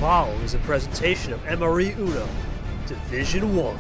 following is a presentation of MRE Uno, Division 1.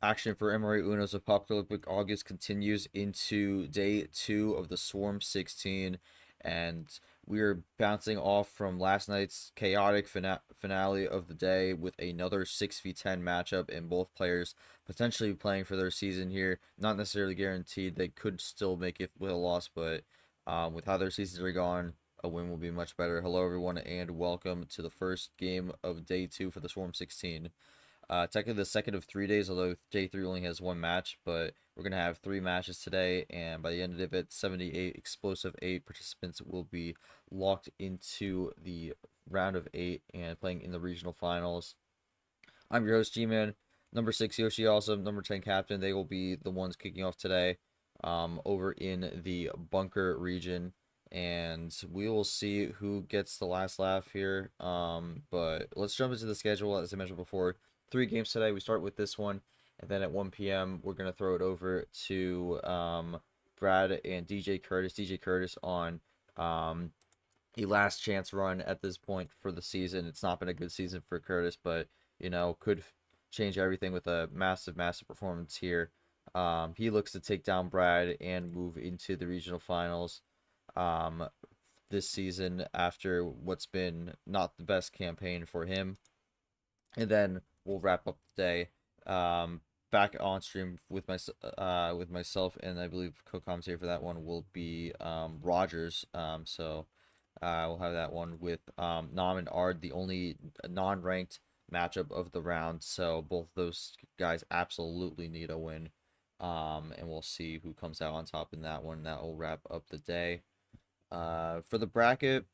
Action for MRE Uno's Apocalyptic August continues into day 2 of the Swarm 16, and we're bouncing off from last night's chaotic finale of the day with another 6v10 matchup, and both players potentially playing for their season here. Not necessarily guaranteed, they could still make it with a loss, but with how their seasons are gone, a win will be much better. Hello everyone, and welcome to the first game of day 2 for the Swarm 16. Technically the second of 3 days, although day 3 only has one match, but we're going to have 3 matches today, and by the end of it, 78 explosive 8 participants will be locked into the round of 8 and playing in the regional finals. I'm your host, G-Man. Number 6, Yoshi, also number 10, Captain. They will be the ones kicking off today over in the bunker region, and we will see who gets the last laugh here. But let's jump into the schedule. As I mentioned before, 3 games today. We start with this one, and then at 1 p.m. we're going to throw it over to Brad and DJ Curtis. DJ Curtis on a last chance run at this point for the season. It's not been a good season for Curtis, but, you know, could change everything with a massive performance here. He looks to take down Brad and move into the regional finals this season after what's been not the best campaign for him. And then we'll wrap up the day back on stream with myself, and I believe co-commentator for that one will be Rogers. So we'll have that one with Nam and Ard, the only non-ranked matchup of the round. So both those guys absolutely need a win, and we'll see who comes out on top in that one. That will wrap up the day. For the bracket,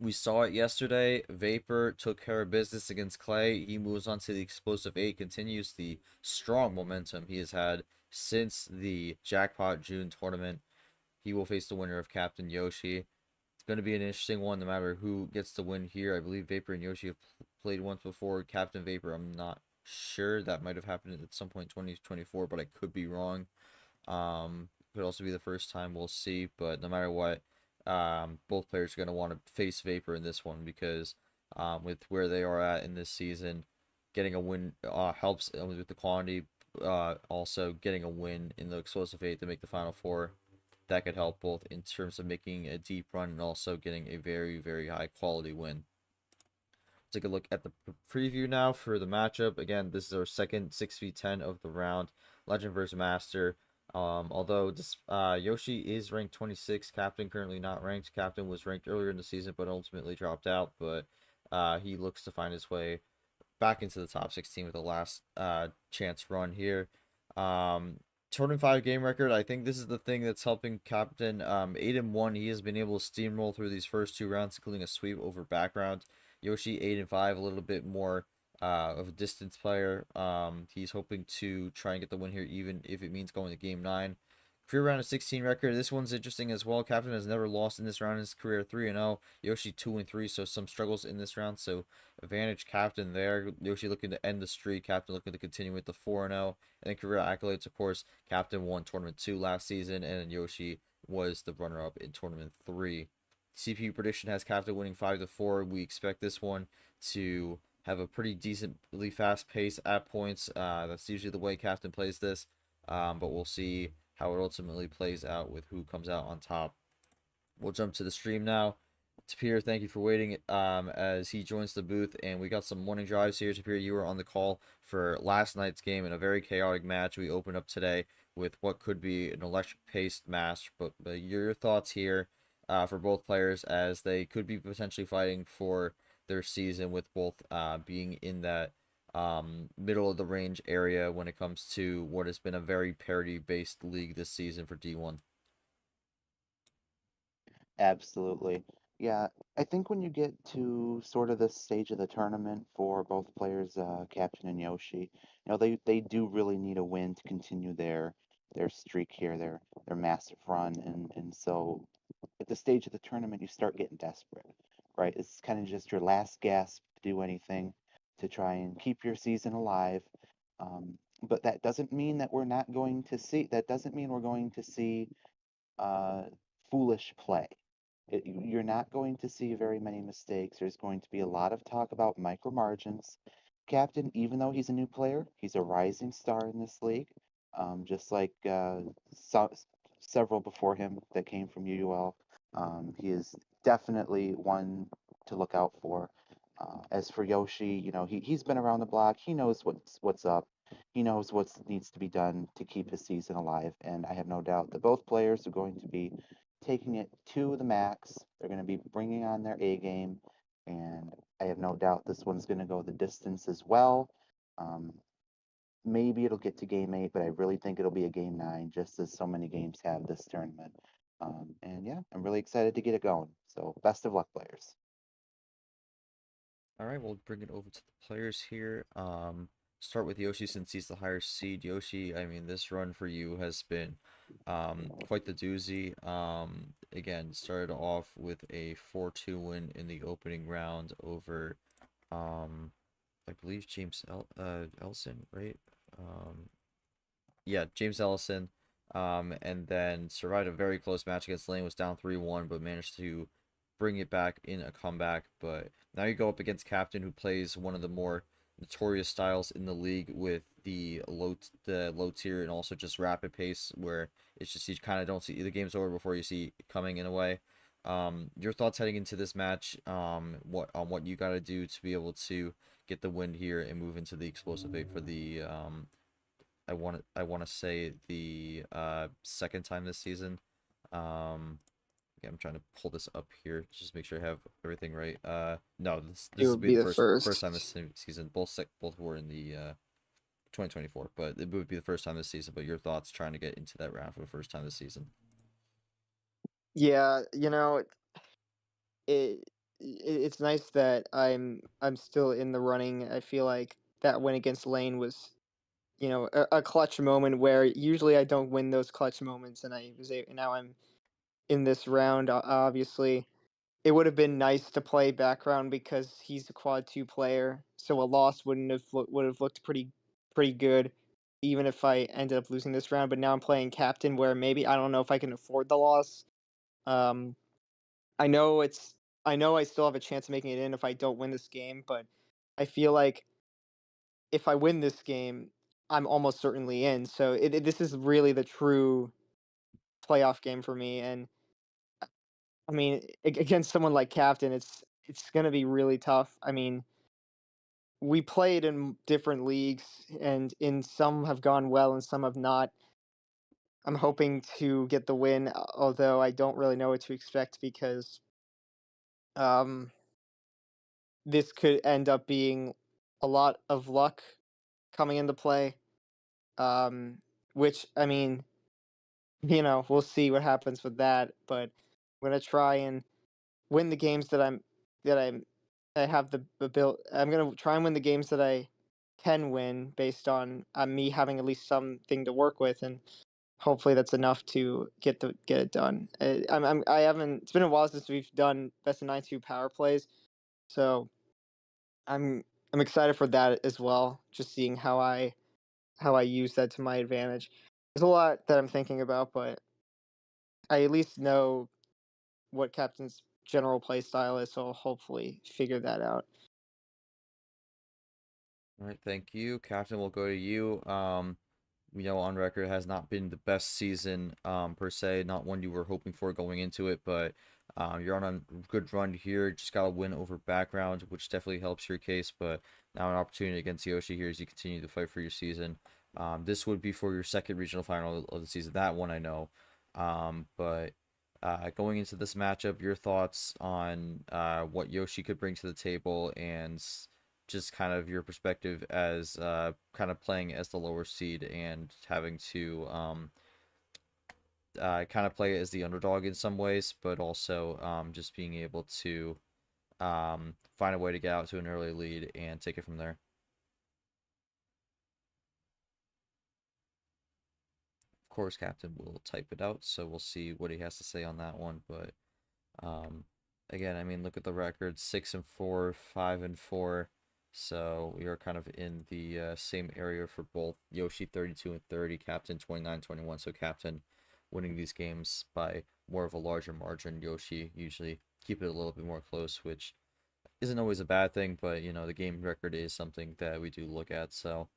we saw it yesterday. Vapor took care of business against Clay. He moves on to the Explosive 8, continues the strong momentum he has had since the Jackpot June tournament. He will face the winner of Captain Yoshi. It's going to be an interesting one no matter who gets the win here. I believe Vapor and Yoshi have played once before. Captain Vapor, I'm not sure. That might have happened at some point in 2024, but I could be wrong. Could also be the first time. We'll see, but no matter what, both players are going to want to face Vapor in this one because with where they are at in this season, getting a win helps with the quantity. Also, getting a win in the Explosive 8 to make the Final Four, that could help both in terms of making a deep run and also getting a very high quality win. Take a look at the preview now for the matchup. Again, this is our second 6v10 of the round, Legend versus Master. Although this Yoshi is ranked 26, Captain currently not ranked. Captain was ranked earlier in the season but ultimately dropped out, but he looks to find his way back into the top 16 with the last chance run here. Tournament 5 game record, I think this is the thing that's helping Captain. 8-1, he has been able to steamroll through these first 2 rounds, including a sweep over background. Yoshi 8-5, a little bit more of a distance player. He's hoping to try and get the win here, even if it means going to game 9. Career round of 16 record. This one's interesting as well. Captain has never lost in this round in his career, 3-0. Yoshi 2-3, so some struggles in this round. So advantage Captain there. Yoshi looking to end the streak. Captain looking to continue with the 4-0. And then career accolades, of course, Captain won Tournament 2 last season, and then Yoshi was the runner-up in Tournament 3. CPU prediction has Captain winning 5-4. We expect this one to have a pretty decently fast pace at points. That's usually the way Captain plays this. But we'll see how it ultimately plays out with who comes out on top. We'll jump to the stream now. Tapir, thank you for waiting as he joins the booth, and we got some morning drives here. Tapir, you were on the call for last night's game in a very chaotic match. We opened up today with what could be an electric-paced match, but your thoughts here for both players as they could be potentially fighting for their season with both being in that middle of the range area when it comes to what has been a very parity-based league this season for D1. Absolutely. Yeah, I think when you get to sort of this stage of the tournament for both players, Captain and Yoshi, they do really need a win to continue their streak here, their massive run, and so at the stage of the tournament you start getting desperate, right? It's kind of just your last gasp to do anything to try and keep your season alive. But that doesn't mean that we're not going to see. That doesn't mean we're going to see uh, foolish play. You're not going to see very many mistakes. There's going to be a lot of talk about micro margins. Captain, even though he's a new player, he's a rising star in this league, just like several before him that came from UUL. He is definitely one to look out for. As for Yoshi, he's been around the block. He knows what's up. He knows what needs to be done to keep his season alive, and I have no doubt that both players are going to be taking it to the max. They're going to be bringing on their A game, and I have no doubt this one's going to go the distance as well. Um, Maybe it'll get to game 8, but I really think it'll be a game 9, just as so many games have this tournament. And yeah, I'm really excited to get it going. So best of luck, players. All right, we'll bring it over to the players here. Start with Yoshi since he's the higher seed. Yoshi, I mean, this run for you has been quite the doozy. Again, started off with a 4-2 win in the opening round over, I believe James Ellison, right? Yeah, James Ellison. And then survived a very close match against Lane, was down 3-1, but managed to bring it back in a comeback. But now you go up against Captain, who plays one of the more notorious styles in the league with the low tier and also just rapid pace, where it's just you kind of don't see the game's over before you see it coming in a way. Your thoughts heading into this match? What you got to do to be able to get the win here and move into the explosive eight for the I want to say the second time this season. Yeah, I'm trying to pull this up here just make sure I have everything right. No, It this will would be be the the first first. time this season. Both were in the 2024, but it would be the first time this season. But your thoughts trying to get into that round for the first time this season? Yeah, it it's nice that I'm still in the running. I feel like that win against Lane was, a clutch moment where usually I don't win those clutch moments, and now I'm in this round. Obviously, it would have been nice to play background because he's a quad 2 player, so a loss would have looked pretty good, even if I ended up losing this round. But now I'm playing captain, where maybe I don't know if I can afford the loss. Um, I know I still have a chance of making it in if I don't win this game, but I feel like if I win this game, I'm almost certainly in. So this is really the true playoff game for me. And I mean, against someone like Captain, it's going to be really tough. I mean, we played in different leagues, and in some have gone well and some have not. I'm hoping to get the win, although I don't really know what to expect because um, this could end up being a lot of luck coming into play. Um, which I mean, we'll see what happens with that. But I'm gonna try and win the games that I have the build. I'm gonna try and win the games that I can win based on me having at least something to work with, and hopefully that's enough to get it done. I haven't. It's been a while since we've done best of 9-2 power plays, so I'm excited for that as well. Just seeing how I use that to my advantage. There's a lot that I'm thinking about, but I at least know what Captain's general play style is, so I'll hopefully figure that out. All right, thank you, Captain. We'll go to you. we know on record has not been the best season per se, not one you were hoping for going into it, but you're on a good run here. Just got a win over background, which definitely helps your case. But now an opportunity against Yoshi here as you continue to fight for your season. This would be for your second regional final of the season. That one I know. But going into this matchup, your thoughts on what Yoshi could bring to the table and just kind of your perspective as kind of playing as the lower seed and having to kind of play as the underdog in some ways, but also just being able to find a way to get out to an early lead and take it from there. Of course, Captain will type it out, so we'll see what he has to say on that one. But um, again, I mean, look at the record: 6-4, 5-4. So we are kind of in the same area for both Yoshi 32 and 30, Captain 29-21. So Captain winning these games by more of a larger margin. Yoshi usually keep it a little bit more close, which isn't always a bad thing, but you know, the game record is something that we do look at. So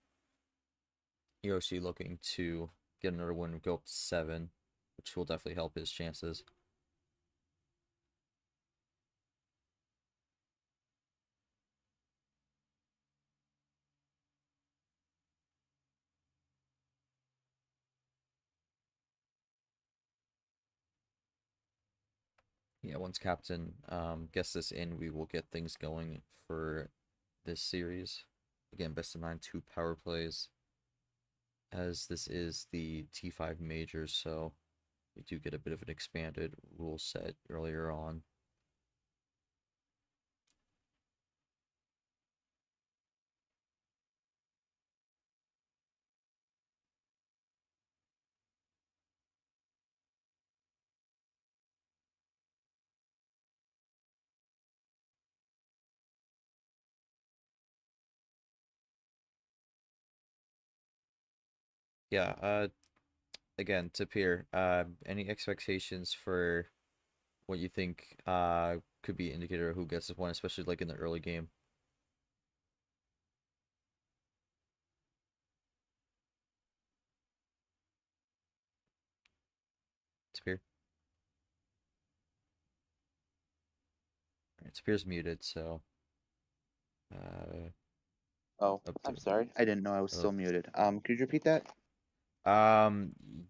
Yoshi looking to get another win and go up to 7, which will definitely help his chances. Yeah, once Captain gets this in, we will get things going for this series. Again, best of 9, 2 power plays, as this is the T5 major, so we do get a bit of an expanded rule set earlier on. Yeah, again, Tapir, any expectations for what you think could be an indicator of who gets this one, especially like in the early game? Tapir? Alright, Tapir's muted, so uh Oh, up to I'm sorry. I didn't know I was oh, still muted. Could you repeat that?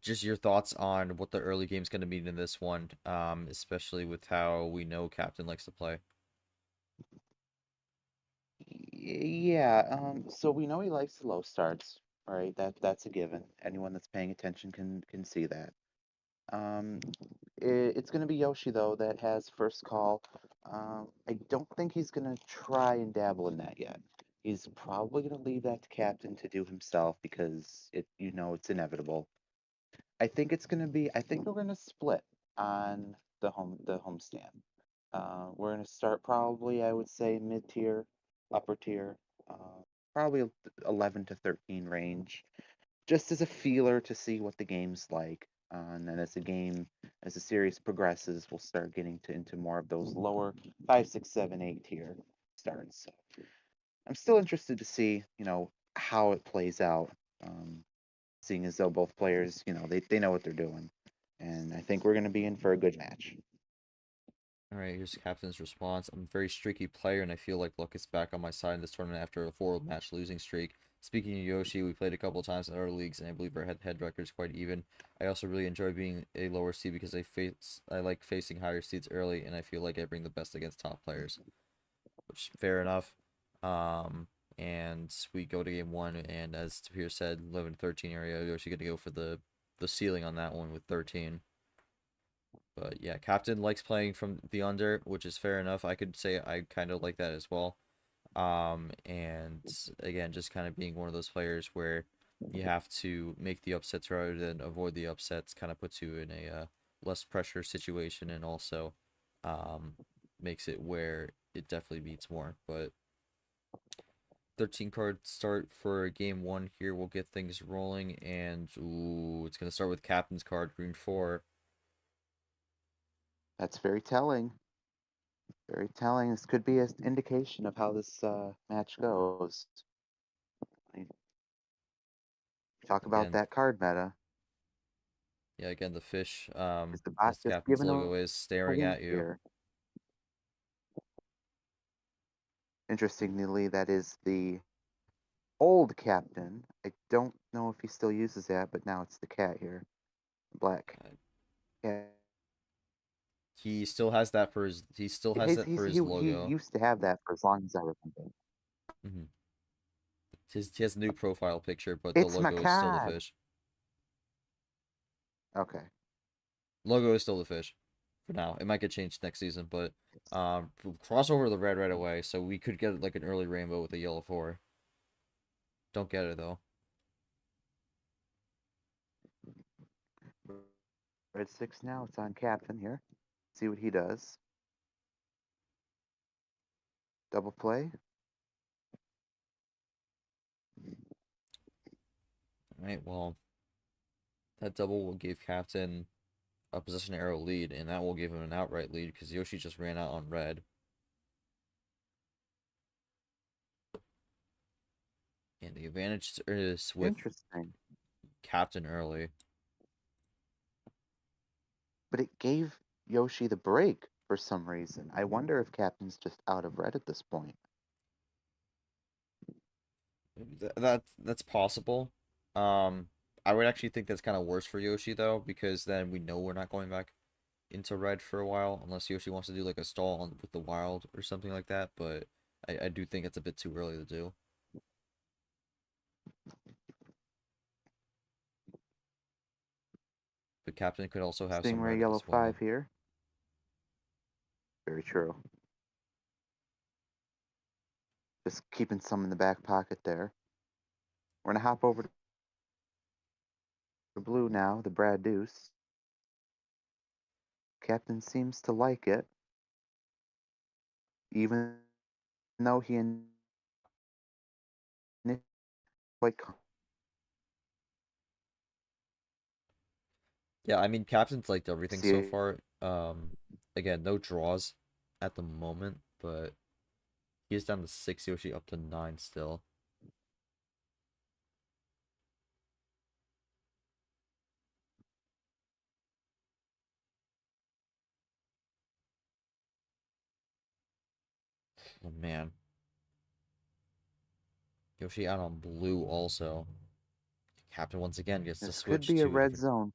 just your thoughts on what the early game's gonna mean in this one, especially with how we know Captain likes to play. Yeah, so we know he likes the low starts, right? That's a given. Anyone that's paying attention can see that. Um, it's going to be Yoshi though that has first call. I don't think he's going to try and dabble in that yet. He's probably going to leave that to Captain to do himself because it's inevitable. I think we're going to split on the homestand. We're going to start probably, I would say, mid tier, upper tier, probably 11 to 13 range, just as a feeler to see what the game's like. And then as the series progresses, we'll start getting into more of those lower 5, 6, 7, 8 tier starts. So I'm still interested to see, how it plays out. Seeing as though both players, they know what they're doing. And I think we're going to be in for a good match. All right, here's Captain's response. I'm a very streaky player, and I feel like luck is back on my side in this tournament after a 4 match losing streak. Speaking of Yoshi, we played a couple of times in our leagues, and I believe our head-to-head record is quite even. I also really enjoy being a lower seed because I like facing higher seeds early, and I feel like I bring the best against top players, which is fair enough. Um, and we go to game 1, and as Tapir said, 11-13 area. Yoshi going to go for the ceiling on that one with 13. But yeah, Captain likes playing from the under, which is fair enough. I could say I kind of like that as well. And again, just kind of being one of those players where you have to make the upsets rather than avoid the upsets, kind of puts you in a less pressure situation and also um, makes it where it definitely beats more. But 13 card start for game 1 here. We'll get things rolling, and ooh, it's going to start with Captain's card, green 4. That's very telling. Very telling. This could be an indication of how this match goes. I- Talk about Again, that card meta. yeah, again, the fish, Is the bot as just Captain's giving logo is a staring wink at you. here? Interestingly, that is the old captain. I don't know if he still uses that, but now it's the cat here. Black Uh, cat. He still has that for his. He still has that for his He logo. used to have that for as long as I remember. Hmm. He has a new profile picture, but the It's my logo is still the card. fish. Okay. Logo is still the fish for now. It might get changed next season, but cross over the red right away, so we could get like an early rainbow with a yellow 4. Don't get it though. Red 6 now. It's on captain here. See what he does. Double play. All right, well, that double will give Captain a possession arrow lead, and that will give him an outright lead because Yoshi just ran out on red. And the advantage is with Interesting. Captain early. But it gave Yoshi the break for some reason. I wonder if captain's just out of red at this point. That's possible. I would actually think that's kind of worse for Yoshi though, because then we know we're not going back into red for a while, unless Yoshi wants to do like a stall with the wild or something like that. But I do think it's a bit too early to do. But Captain could also have some Stingray red yellow as well. 5 here. Very true. Just keeping some in the back pocket there. We're going to hop over to blue now, the Brad Deuce. Captain seems to like it, even though he quite Yeah, I mean Captain's liked everything so see far. Again, no draws at the moment, but he's down to 6, Yoshi up to 9 still. Oh man. Yoshi out on blue also. Captain once again gets to this could switch be a to a red different. zone.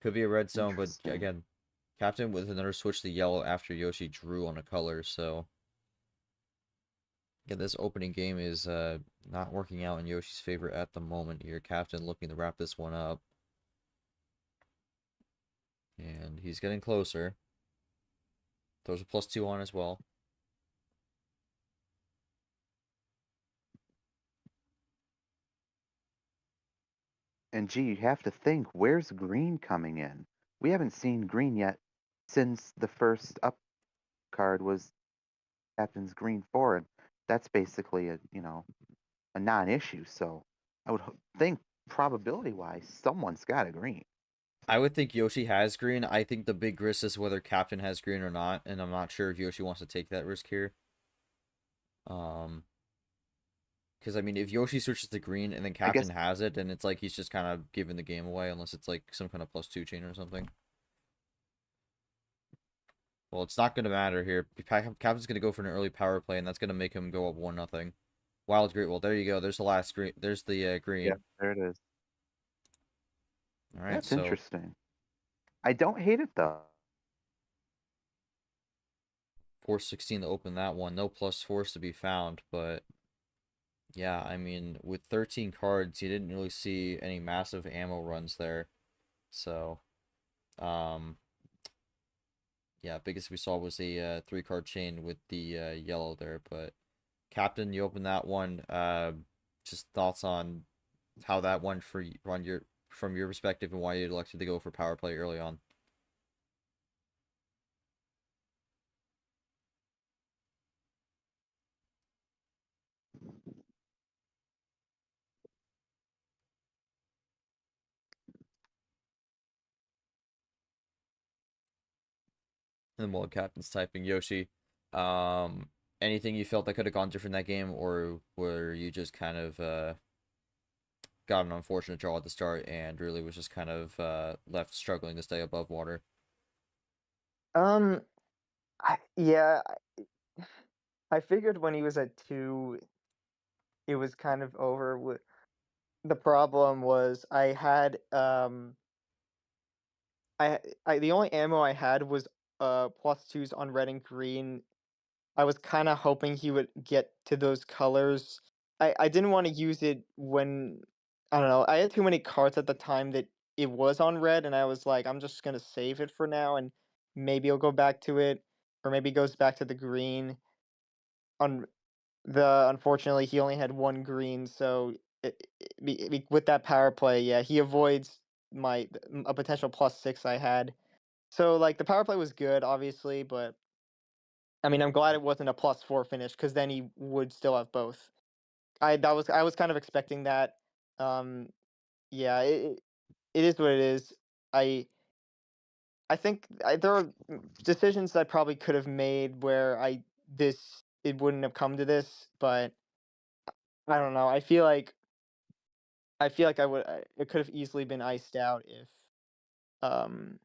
Could be a red zone, but Interesting. again, Captain with another switch to yellow after Yoshi drew on a color, so yeah, this opening game is not working out in Yoshi's favor at the moment here. Captain looking to wrap this one up. And he's getting closer. Throws a +2 on as well. And gee, you have to think, where's green coming in? We haven't seen green yet since the first up card was Captain's green 4, and that's basically a non-issue. So I would think probability-wise, someone's got a green. I would think Yoshi has green. I think the big risk is whether Captain has green or not, and I'm not sure if Yoshi wants to take that risk here. Because I mean, if Yoshi switches to green and then I guess Captain has it, then it's like he's just kind of giving the game away, unless it's like some kind of +2 chain or something. Well, it's not going to matter here. Captain's going to go for an early power play, and that's going to make him go up 1-0. Wild Great. Well, there you go. There's the last green. There's the yeah, green. there it is. All right, That's so interesting. I don't hate it though. 416 to open that one. No +4s to be found, but yeah, I mean, with 13 cards, you didn't really see any massive ammo runs there. So, um, yeah, biggest we saw was a 3-card chain with the yellow there. But Captain, you open that one. Just thoughts on how that went for on your from your perspective and why you elected to go for power play early on. And then while Captain's typing Yoshi, um, anything you felt that could have gone different that game, or were you just kind of got an unfortunate draw at the start and really was just kind of left struggling to stay above water. Um, yeah, I figured when he was at 2, it was kind of over. The problem was I the only ammo I had was +2s on red and green. I was kind of hoping he would get to those colors. I didn't want to use it when I don't know. I had too many cards at the time that it was on red, and I was like, I'm just gonna save it for now, and maybe I'll go back to it, or maybe it goes back to the green. On unfortunately, he only had one green, so with that power play, yeah, he avoids a potential +6 I had. So like the power play was good, obviously, but I mean, I'm glad it wasn't a +4 finish because then he would still have both. I was kind of expecting that. Um, yeah, it is what it is. I I think there are decisions I probably could have made where it wouldn't have come to this, but I don't know. I feel like it could have easily been iced out um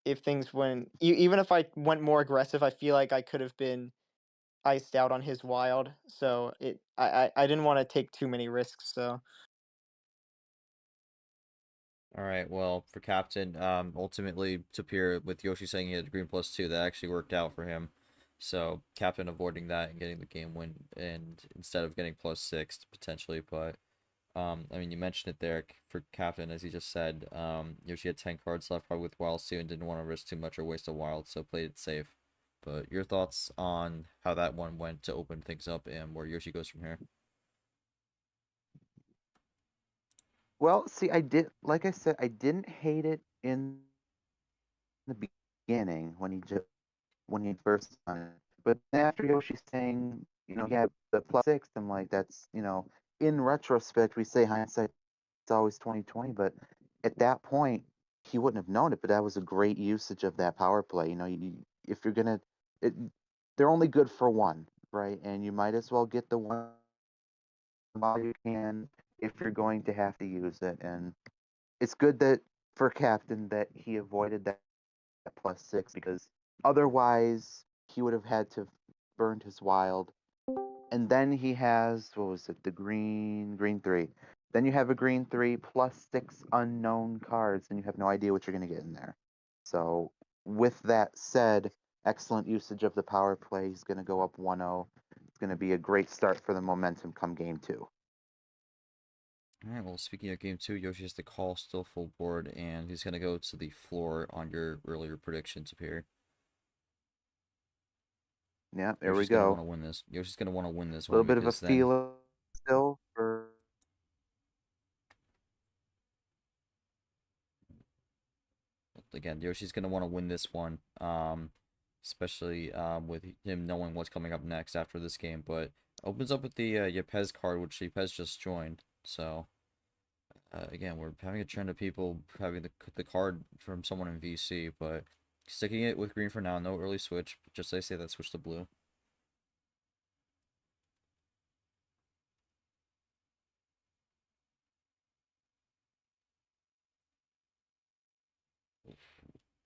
if things went even if I went more aggressive. I feel like I could have been iced out on his wild, so I didn't want to take too many risks. So All right, well, for captain, ultimately to appear with Yoshi saying he had green +2, that actually worked out for him. So captain avoiding that and getting the game win, and instead of getting +6 potentially, but I mean, you mentioned it there for captain, as he just said. Yoshi had 10 cards left, probably with wilds too, and didn't want to risk too much or waste a wild, so played it safe. But your thoughts on how that one went to open things up and where Yoshi goes from here? Well, see, like I said, I didn't hate it in the beginning when he first done it. But then after Yoshi saying, he had the +6, I'm like, that's, in retrospect, we say hindsight's always 2020, but at that point, he wouldn't have known it. But that was a great usage of that power play. If you're gonna, it, they're only good for one, right? And you might as well get the one while you can if you're going to have to use it. And it's good that for captain that he avoided that +6 because otherwise he would have had to burned his wild. And then he has what was it, the green 3. Then you have a green 3 +6 unknown cards, and you have no idea what you're gonna get in there. So with that said, excellent usage of the power play. He's gonna go up 1-0. It's gonna be a great start for the momentum come game 2. All right, well, speaking of game 2, Yoshi has the call still full board, and he's going to go to the floor on your earlier predictions appear. Yeah, there we Yoshi's going to go. want to win this. Yoshi's going to want to win this A little one bit of a because then, feel still for again, Yoshi's going to want to win this one, especially with him knowing what's coming up next after this game. But opens up with the Yepes card, which Yepes just joined. So, again, we're having a trend of people having the card from someone in VC, but sticking it with green for now. No early switch. Just they say that switch to blue.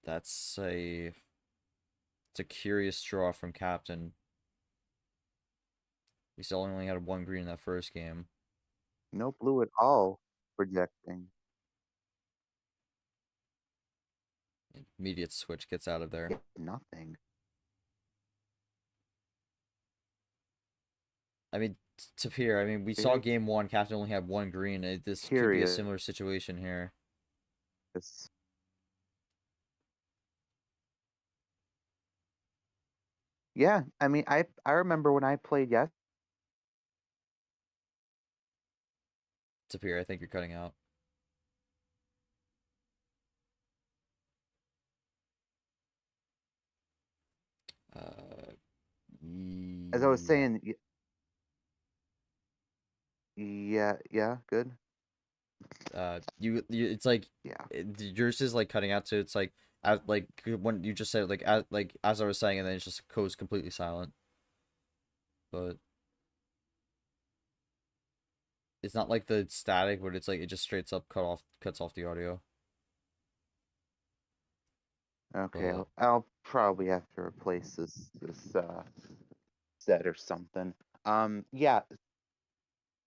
That's it's a curious draw from Captain. He still only had one green in that first game. no blue at all projecting. Immediate switch gets out of there. Yeah, nothing. I mean, Tapir, I mean, we saw Very game 1, Captain only had one green. This could be a curious. similar situation here. Yeah, I mean, I remember when I played Tapir, I think you're cutting out. Uh, as I was yeah. saying, yeah, good. It's like Yeah. yours is like cutting out, so it's like like when you just said like as I was saying, and then it just goes completely silent. But It's not like the static, but it's like it just straight up cuts off the audio. Okay, But I'll probably have to replace this set or something. Yeah,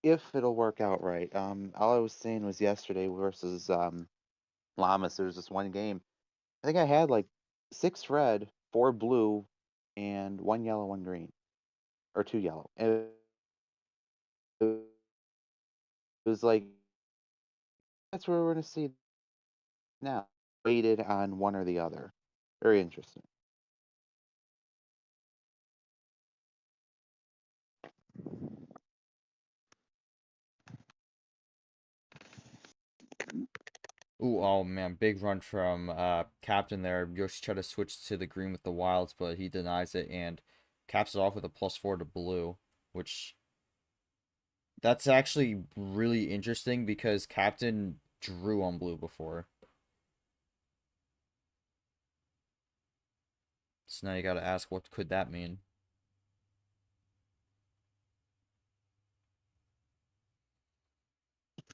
if it'll work out right. All I was saying was yesterday versus Llamas. There was this one game. I think I had like 6 red, 4 blue, and 1 yellow, 1 green, or 2 yellow. And it was like that's where we're gonna see now. Weighted on one or the other. Very interesting. ooh, oh man, big run from Captain there. Yoshi tried to switch to the green with the wilds, but he denies it and caps it off with a +4 to blue, which that's actually really interesting because Captain drew on blue before. So now you gotta ask, what could that mean?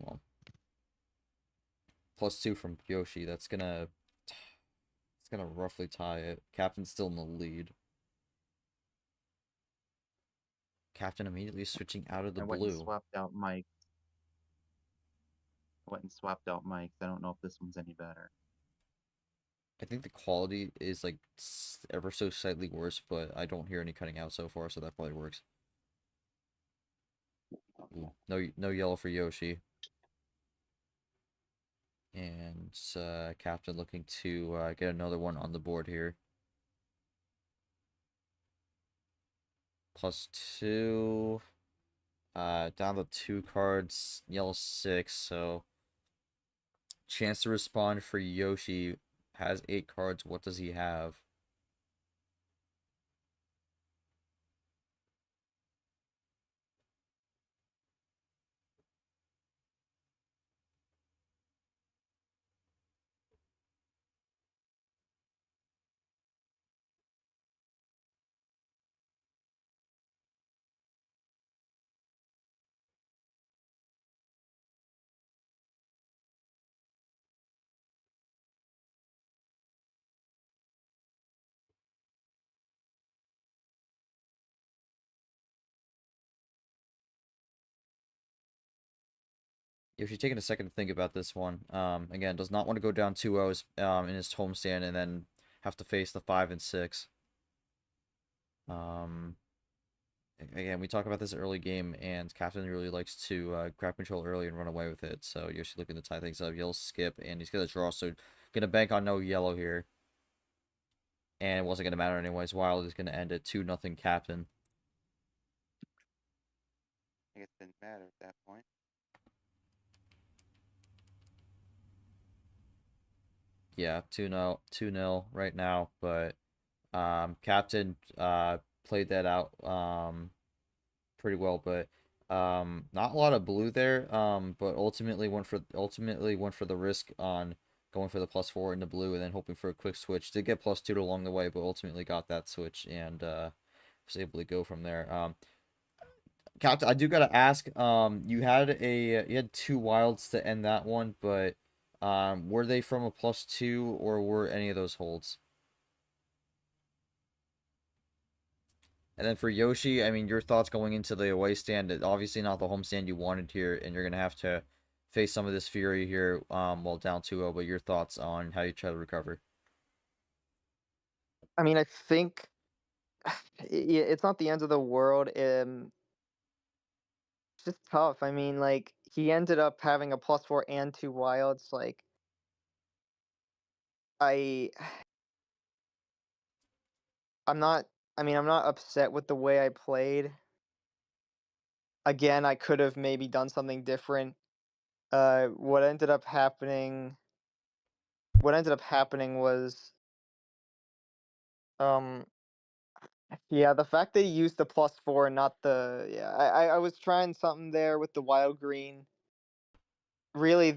Well, +2 from Yoshi. It's gonna roughly tie it. Captain's still in the lead. Captain immediately switching out of the I went and blue. swapped out Mike. Went and swapped out Mike's. I don't know if this one's any better. I think the quality is like ever so slightly worse, but I don't hear any cutting out so far, so that probably works. Ooh, no yellow for Yoshi. And Captain looking to get another one on the board here. +2. Down to 2 cards. Yellow 6, so chance to respond for Yoshi has 8 cards. What does he have? Yoshi taking a second to think about this one. Again, does not want to go down 2-0s in his homestand and then have to face the 5 and 6. Again, we talk about this early game, and Captain really likes to grab control early and run away with it. So Yoshi looking to tie things up. Yellow skip, and he's gonna draw. So gonna bank on no yellow here, and it wasn't gonna matter anyways. Wild is gonna end it 2-0 Captain. I guess it didn't matter at that point. Yeah, 2-0 right now, but Captain played that out pretty well, but not a lot of blue there. But ultimately went for the risk on going for the +4 into blue and then hoping for a quick switch. Did get +2 along the way, but ultimately got that switch and was able to go from there. Captain, I do gotta ask. You had 2 wilds to end that one, but were they from a +2 or were any of those holds? And then for Yoshi, I mean, your thoughts going into the away stand, obviously not the home stand you wanted here, and you're going to have to face some of this fury here while down 2-0, but your thoughts on how you try to recover. I mean, I think it's not the end of the world. It's just tough. I mean, like he ended up having a +4 and 2 wilds. Like I, I'm not. I mean, I'm not upset with the way I played. Again, I could have maybe done something different. What ended up happening? What ended up happening was, um, yeah, the fact that he used the +4 and not the yeah. I was trying something there with the wild green. Really,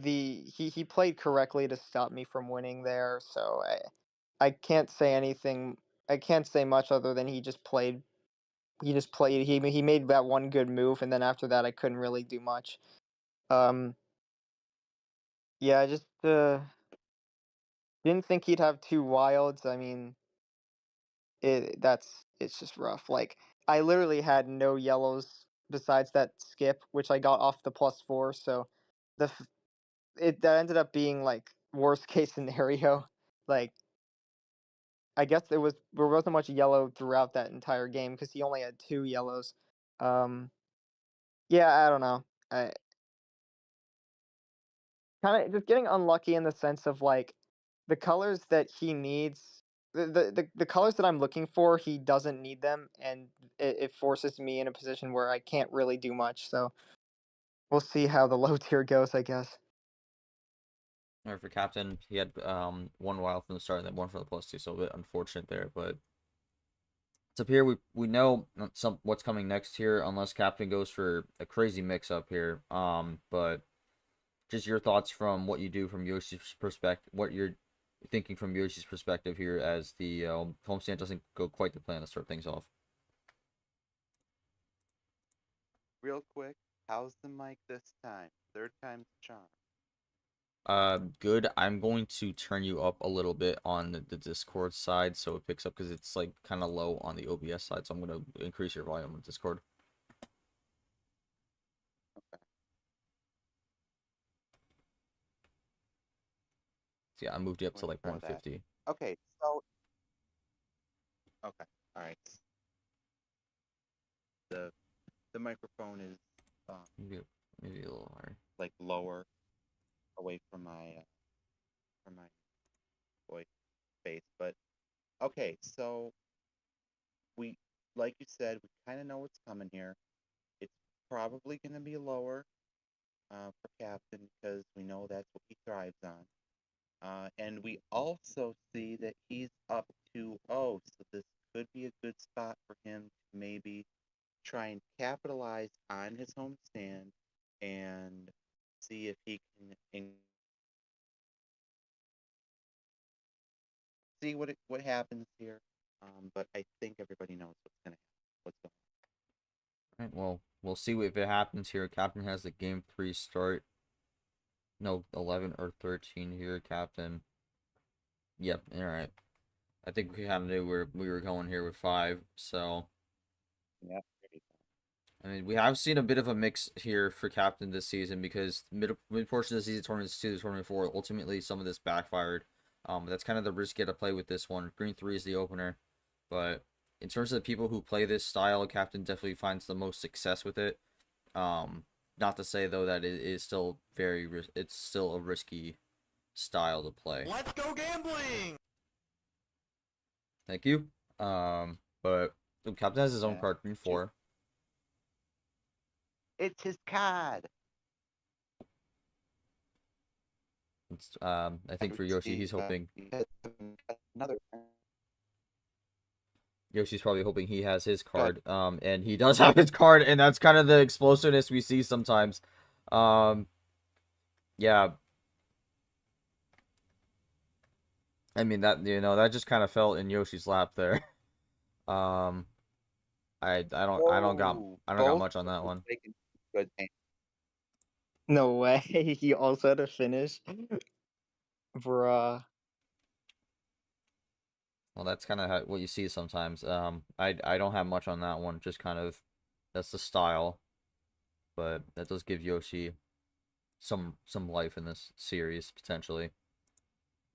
he played correctly to stop me from winning there. So I can't say anything. I can't say much other than he just played. He just played. He made that one good move, and then after that, I couldn't really do much. Um, yeah, I just didn't think he'd have 2 wilds. I mean, it's just rough. Like I literally had no yellows besides that skip, which I got off the +4. So the that ended up being like worst case scenario. Like I guess there wasn't much yellow throughout that entire game because he only had 2 yellows. Um, yeah, I don't know. I kind of just getting unlucky in the sense of like the colors that he needs. The colors that I'm looking for, he doesn't need them, and it forces me in a position where I can't really do much. So we'll see how the low tier goes, I guess. Or for captain, he had one wild from the start and then one for the +2, so a bit unfortunate there. But it's up here. We know what's coming next here, unless captain goes for a crazy mix up here. But just your thoughts from what you do from Yoshi's perspective, what you're thinking from Yoshi's perspective here, as the homestand doesn't go quite to plan to start things off. Real quick, how's the mic this time? Third time's the charm. Good. I'm going to turn you up a little bit on the Discord side so it picks up because it's like kind of low on the OBS side. So I'm going to increase your volume on Discord. Okay. So yeah, I moved you up to like Try that. 150. Okay, so okay, all right. The microphone is Maybe a little higher. like lower away from my voice space, but okay, so we, like you said, we kind of know what's coming here. It's probably going to be lower for captain because we know that's what he thrives on. And we also see that he's up 2-0, so this could be a good spot for him to maybe try and capitalize on his homestand and see if he can see what happens here. But I think everybody knows what's going All right, well, we'll see if it happens here. Captain has the game 3 start. No, 11 or 13 here, Captain. Yep, all right. I think we kind of knew where we were going here with 5, so... on. Yeah. I mean, we have seen a bit of a mix here for captain this season because mid portion of the season tournaments to the tournament 4, ultimately some of this backfired. That's kind of the risk you got to play with this one. Green 3 is the opener, but in terms of the people who play this style, captain definitely finds the most success with it. Not to say though that it is still it's still a risky style to play. Let's go gambling! Thank you. But captain has his own Yeah. card, green 4. It's his card. It's, I think for Yoshi, he's hoping. Another. Yoshi's probably hoping he has his card. And he does have his card, and that's kind of the explosiveness we see sometimes. Yeah. I mean that that just kind of fell in Yoshi's lap there. I don't got much on that one. Good thing. No way. He also had a finish. Bruh. Well, that's kind of what you see sometimes. I don't have much on that one. Just kind of that's the style, but that does give Yoshi some life in this series potentially.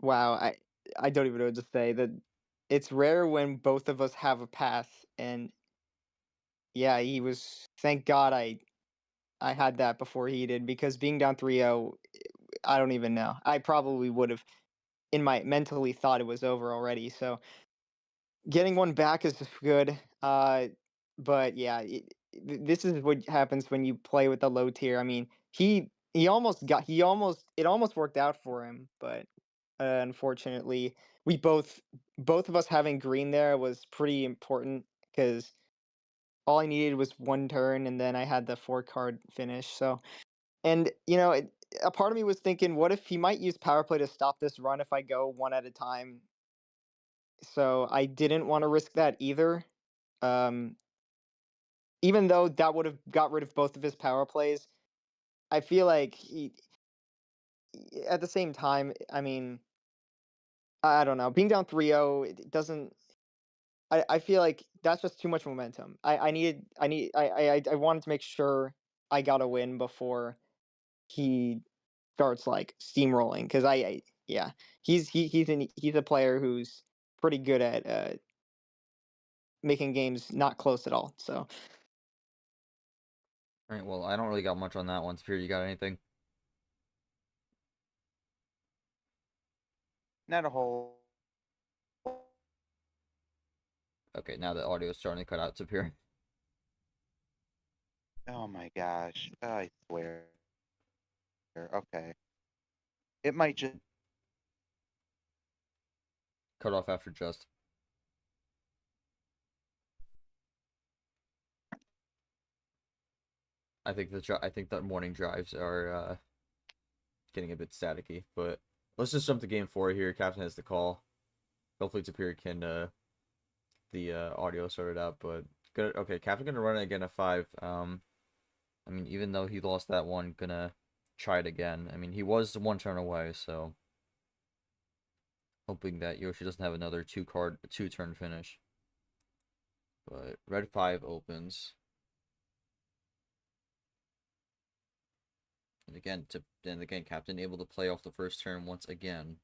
Wow, I don't even know what to say. That it's rare when both of us have a pass, and yeah, he was. Thank God I had that before he did, because being down 3-0, I don't even know. I probably would have in my mentally thought it was over already. So getting one back is good. But yeah, this is what happens when you play with the low tier. I mean, he almost it almost worked out for him, but unfortunately, we both of us having green there was pretty important because all I needed was one turn, and then I had the 4 card finish. So, and a part of me was thinking, what if he might use power play to stop this run if I go one at a time? So I didn't want to risk that either. Um, Even though that would have got rid of both of his power plays, I feel like at the same time, I mean, I don't know. Being down 3-0, it doesn't. I feel like that's just too much momentum. I wanted to make sure I got a win before he starts like steamrolling because yeah, he's a player who's pretty good at making games not close at all. So All right, well, I don't really got much on that one. Spirit, you got anything? Not a whole. Okay, now the audio is starting to cut out. Superior. Oh my gosh, I swear. Okay. It might just. Cut off after just. I think the morning drives are getting a bit staticky, but let's just jump to game 4 here. Captain has the call. Hopefully Superior can the audio sorted out, but good. Okay, Captain gonna run it again at 5. I mean, even though he lost that one, gonna try it again. I mean, he was 1 turn away, so hoping that Yoshi doesn't have another 2-turn finish. But red 5 opens. And again, Captain able to play off the first turn once again.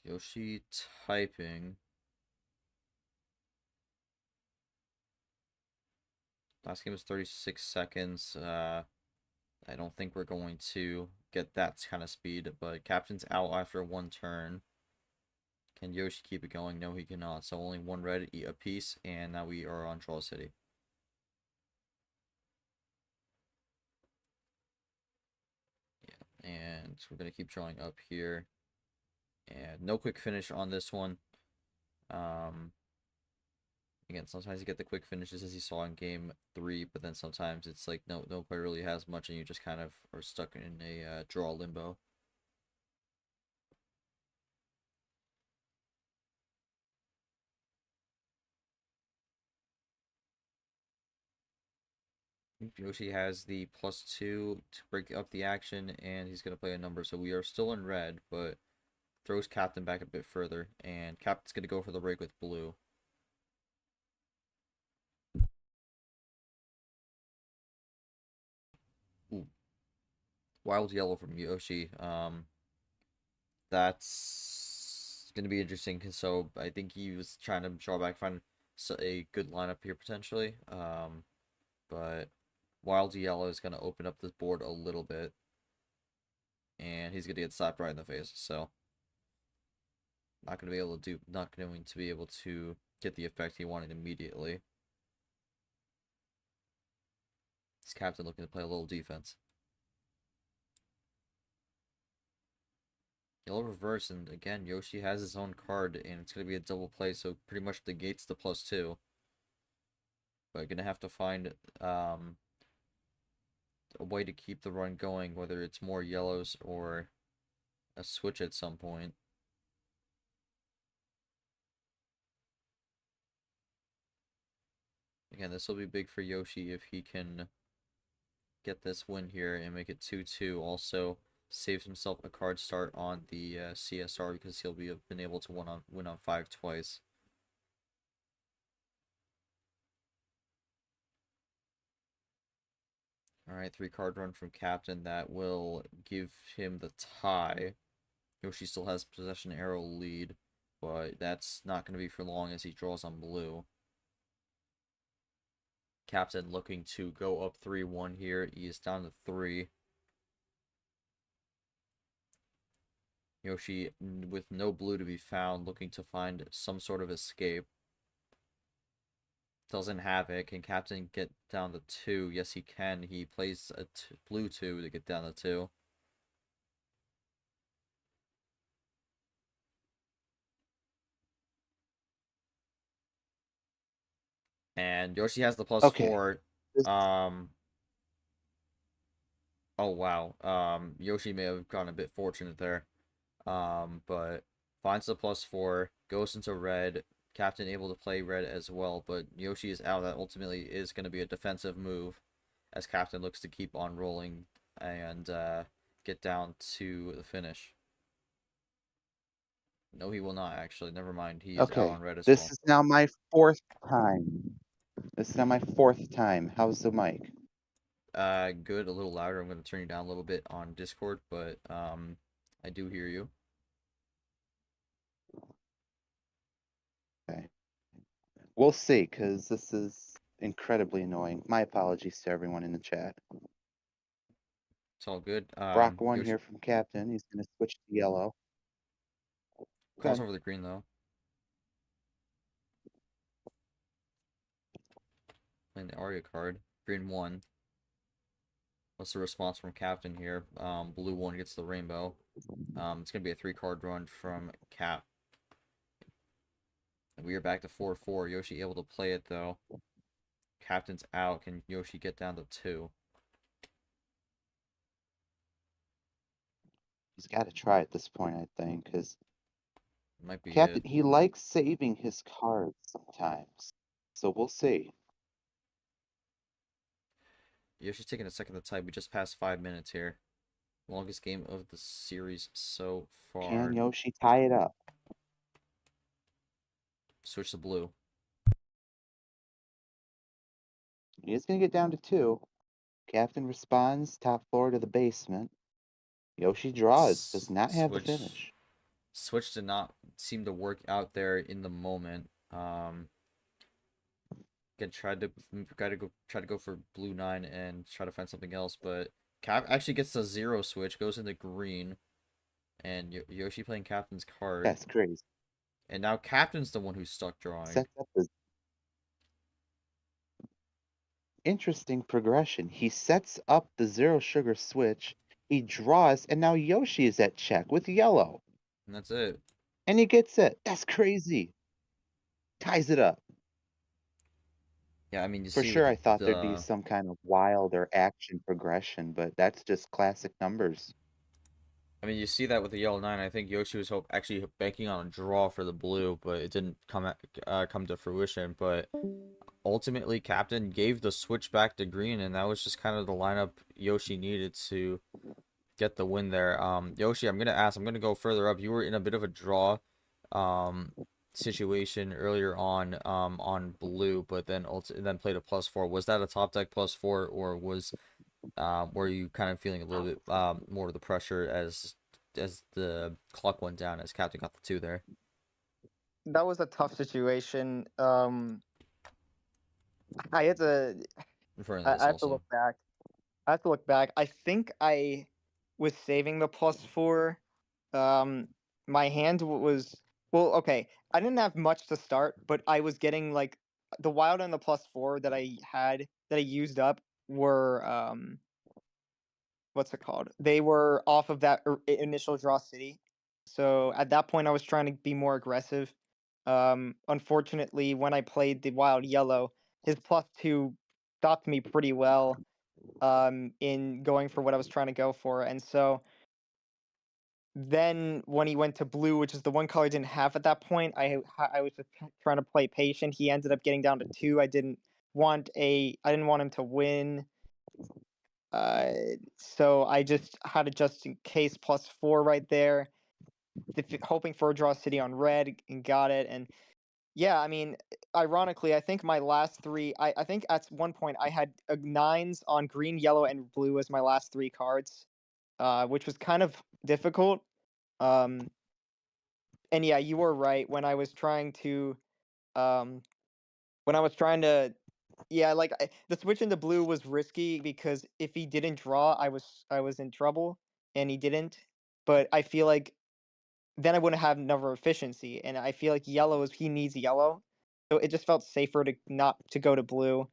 Yoshi typing. Last game was 36 seconds. I don't think we're going to get that kind of speed, but Captain's out after 1 turn. Can Yoshi keep it going? No, he cannot. So only 1 red apiece, and now we are on Troll City. Yeah, and we're going to keep drawing up here. And no quick finish on this one. Again, sometimes you get the quick finishes as you saw in game 3, but then sometimes it's like no player really has much, and you just kind of are stuck in a draw limbo. Yoshi has the +2 to break up the action, and he's going to play a number, so we are still in red, but throws Captain back a bit further, and Captain's going to go for the break with blue. Ooh. Wild yellow from Yoshi. That's going to be interesting, cause so I think he was trying to draw back, find a good lineup here potentially. But Wild Yellow is going to open up this board a little bit. And he's going to get slapped right in the face. So not going to be able to get the effect he wanted immediately. This Captain looking to play a little defense. Yellow reverse, and again, Yoshi has his own card, and it's going to be a double play, so pretty much negates the +2. But going to have to find a way to keep the run going, whether it's more yellows or a switch at some point. Again, this will be big for Yoshi if he can get this win here and make it 2-2. Also saves himself a card start on the CSR because he'll be been able to win on 5 twice. Alright, 3-card run from Captain. That will give him the tie. Yoshi still has possession arrow lead, but that's not going to be for long as he draws on blue. Captain looking to go up 3-1 here. He is down to 3. Yoshi, with no blue to be found, looking to find some sort of escape. Doesn't have it. Can Captain get down to 2? Yes, he can. He plays a blue 2 to get down to 2. And Yoshi has the +4. Oh wow. Yoshi may have gone a bit fortunate there. But finds the +4, goes into red. Captain able to play red as well, but Yoshi is out. That ultimately is going to be a defensive move, as Captain looks to keep on rolling and get down to the finish. No, he will not, actually. Never mind. He is out Okay, on red as this well. is now my 4th time. This is now my 4th time. How's the mic? Good. A little louder. I'm going to turn you down a little bit on Discord, but I do hear you. Okay. We'll see, because this is incredibly annoying. My apologies to everyone in the chat. It's all good. Brock1 Yoshi here from Captain. He's going to switch to yellow. calls Okay. over the green, though. Playing the Aria card. Green 1. What's the response from Captain here? Blue 1 gets the rainbow. It's going to be a 3-card run from Cap. And we are back to 4-4. Yoshi able to play it, though. Captain's out. Can Yoshi get down to 2? He's got to try at this point, I think, because Might be Captain, it. he likes saving his cards sometimes. So we'll see. Yoshi's taking a second to type. We just passed 5 minutes here. Longest game of the series so Can far. Yoshi tie it up? Switch to blue. He is going to get down to 2. Captain responds, top floor to the basement. Yoshi draws, does not have the finish. Switch did not seem to work out there in the moment. Again, try to go for blue 9 and try to find something else, but Cap actually gets the 0 switch, goes into green, and Yoshi playing Captain's card. That's crazy. And now Captain's the one who's stuck drawing. Sets up the interesting progression. He sets up the 0 sugar switch, he draws, and now Yoshi is at check with yellow. And that's it. And he gets it. That's crazy. Ties it up. Yeah, I mean, you For see sure, I with thought there'd be some kind of wild or action progression, but that's just classic numbers. I mean, you see that with the yellow 9. I think Yoshi was actually banking on a draw for the blue, but it didn't come to fruition. But ultimately, Captain gave the switch back to green, and that was just kind of the lineup Yoshi needed to get the win there. Yoshi, I'm gonna go further up. You were in a bit of a draw situation earlier on blue, but then played a +4. Was that a top deck +4, or were you kind of feeling a little bit more of the pressure as the clock went down, as Captain got the 2 there? That was a tough situation. I had to Referring to this I have to also. look back. I think I was saving the +4. My hand was well, okay. I didn't have much to start, but I was getting like the wild and the +4 that I used up were what's it called? They were off of that initial draw city. So at that point, I was trying to be more aggressive. Unfortunately, when I played the wild yellow, his +2 stopped me pretty well in going for what I was trying to go for. And so then when he went to blue, which is the one color I didn't have at that point, I was just trying to play patient. He ended up getting down to 2. I didn't want him to win. So I just had a just in case +4 right there, hoping for a draw city on red, and got it. And yeah, I mean, ironically, I think my last 3, I think at one point I had 9s on green, yellow, and blue as my last 3 cards, which was kind of difficult. Um, and yeah, you were right when I was trying to, um, when I was trying to yeah, like the switch into blue was risky because if he didn't draw, I was in trouble, and he didn't. But I feel like then I wouldn't have another efficiency, and I feel like he needs yellow, so it just felt safer to not to go to blue.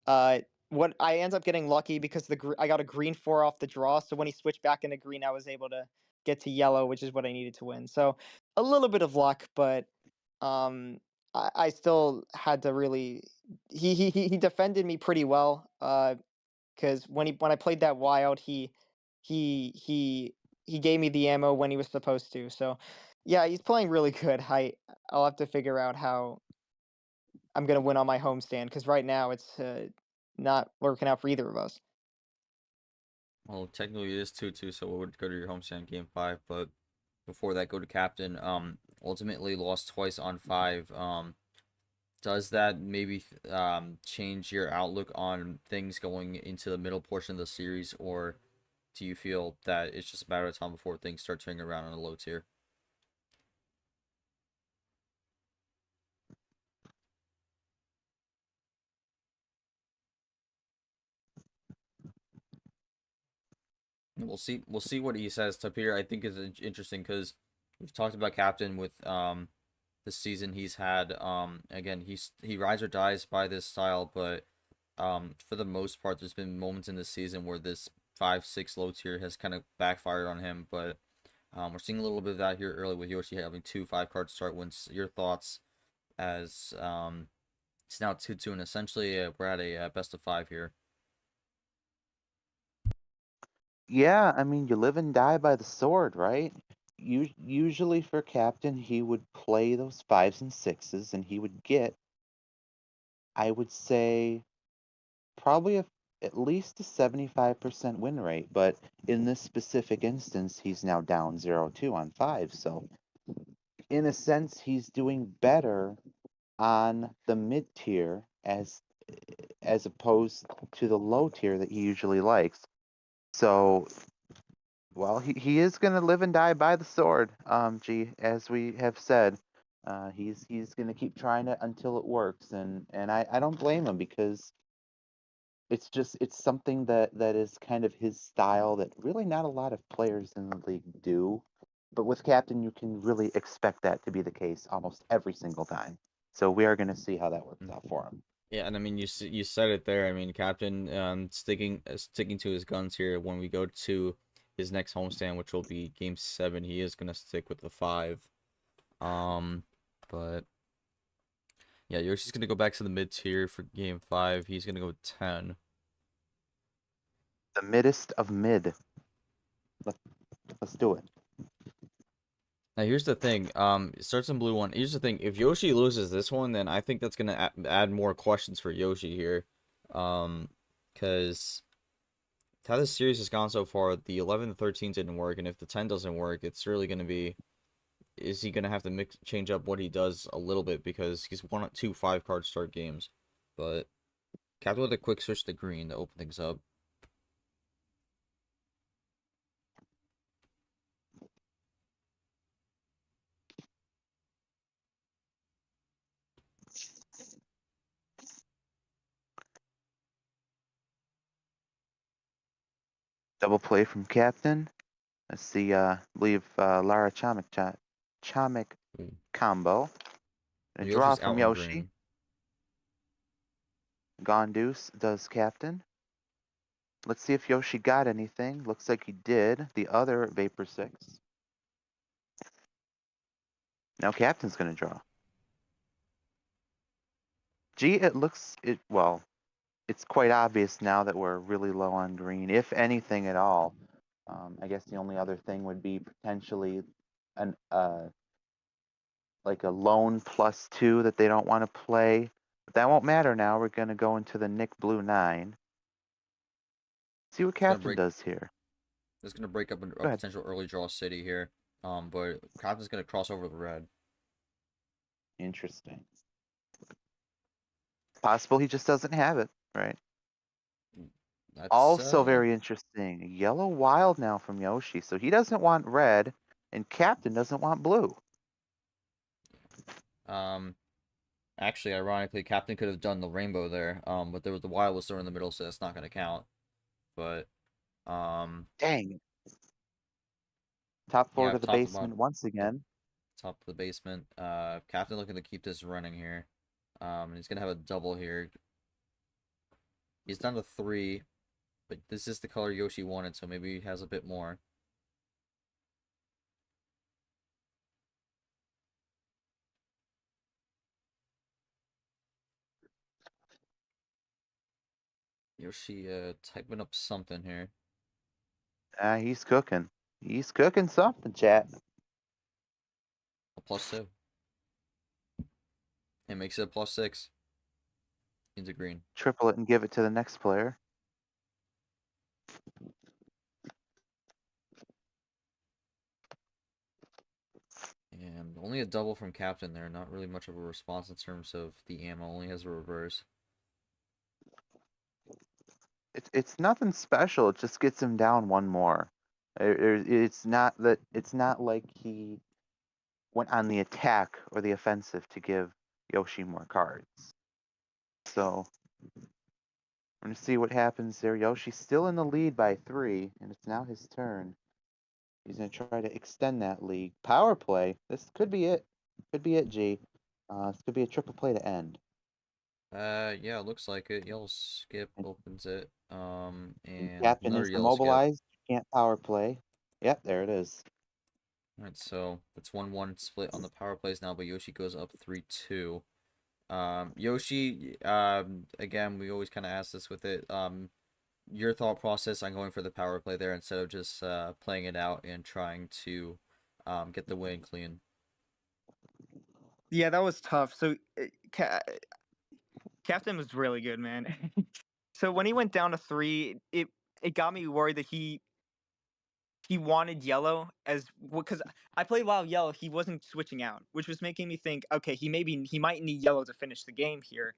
Uh, what I ended up getting lucky because I got a green 4 off the draw, so when he switched back into green, I was able to get to yellow, which is what I needed to win. So a little bit of luck, but um, I still had to really. He defended me pretty well. Because when I played that wild, he he gave me the ammo when he was supposed to. So, yeah, he's playing really good. I'll have to figure out how I'm gonna win on my homestand because right now it's not working out for either of us. Well, technically it is 2-2, so we would go to your homestand game 5, but before that, go to captain. Ultimately lost twice on 5. Does that maybe change your outlook on things going into the middle portion of the series, or do you feel that it's just a matter of time before things start turning around on a low tier? We'll see. We'll see what he says. Tapir, I think, is interesting because we've talked about captain with this season he's had. Again, he rides or dies by this style, but for the most part, there's been moments in this season where this 5-6 low tier has kind of backfired on him. But we're seeing a little bit of that here early with Yoshi having 2 5-card start wins. Your thoughts as it's now 2-2, and essentially we're at a best of 5 here. Yeah, I mean, you live and die by the sword, right? Usually for captain, he would play those 5s and 6s, and he would get, I would say, probably at least a 75% win rate. But in this specific instance, he's now down 0-2 on 5. So, in a sense, he's doing better on the mid tier as opposed to the low tier that he usually likes. So, well, he is going to live and die by the sword, G, as we have said. He's going to keep trying it until it works, and I don't blame him because it's something that is kind of his style that really not a lot of players in the league do. But with Captain, you can really expect that to be the case almost every single time. So we are going to see how that works out for him. Yeah, and I mean, you said it there. I mean, Captain sticking to his guns here when we go to his next homestand, which will be game 7. He is gonna stick with the 5. But yeah, Yoshi's gonna go back to the mid tier for game 5. He's gonna go with 10. The middest of mid. Let's do it. Now here's the thing. It starts in blue 1. Here's the thing. If Yoshi loses this one, then I think that's gonna add more questions for Yoshi here. Because how this series has gone so far, the 11 and 13 didn't work, and if the 10 doesn't work, it's really gonna be, is he gonna have to change up what he does a little bit because he's won 2 5-card start games. But Captain with a quick switch to green to open things up. Double play from Captain. Let's see, I believe Lara Chomic combo. And a draw Yoshi's from out on Yoshi. green. Gondus does Captain. Let's see if Yoshi got anything. Looks like he did. The other Vapor 6. Now Captain's going to draw. G, well, it's quite obvious now that we're really low on green, if anything at all. I guess the only other thing would be potentially an like a lone +2 that they don't want to play. But that won't matter now. We're going to go into the Nick Blue 9. See what Captain does here. It's gonna break up a potential early draw city here. But Captain's gonna cross over the red. Interesting. Possible he just doesn't have it, right? That's Also very interesting. Yellow wild now from Yoshi. So he doesn't want red, and Captain doesn't want blue. Actually, ironically, Captain could have done the rainbow there. But there was the wild was still in the middle, so that's not gonna count. But Dang. Top floor yeah, to the basement once again. Top of the basement. Captain looking to keep this running here. And he's gonna have a double here. He's down to 3, but this is the color Yoshi wanted, so maybe he has a bit more. Yoshi typing up something here. He's cooking. He's cooking something, chat. A +2. It makes it a +6. Into green. Triple it and give it to the next player. And only a double from Captain there. Not really much of a response in terms of the ammo. Only has a reverse. It's nothing special. It just gets him down one more. It's not like he went on the attack or the offensive to give Yoshi more cards. So we're gonna see what happens there. Yoshi's still in the lead by 3, and it's now his turn. He's gonna try to extend that lead. Power play. This could be it. Could be it, G. This could be a triple play to end. Yeah, it looks like it. Yellow skip opens it. And Captain another is yellow skip. immobilized. Can't power play. Yep, there it is. Alright, so it's 1-1 split on the power plays now, but Yoshi goes up 3-2. Yoshi, again, we always kind of ask this with it. Your thought process on going for the power play there instead of just playing it out and trying to get the win clean. Yeah, that was tough. So Captain was really good, man. So when he went down to 3, it got me worried that he wanted yellow as because I played while yellow, he wasn't switching out, which was making me think, okay, he might need yellow to finish the game here.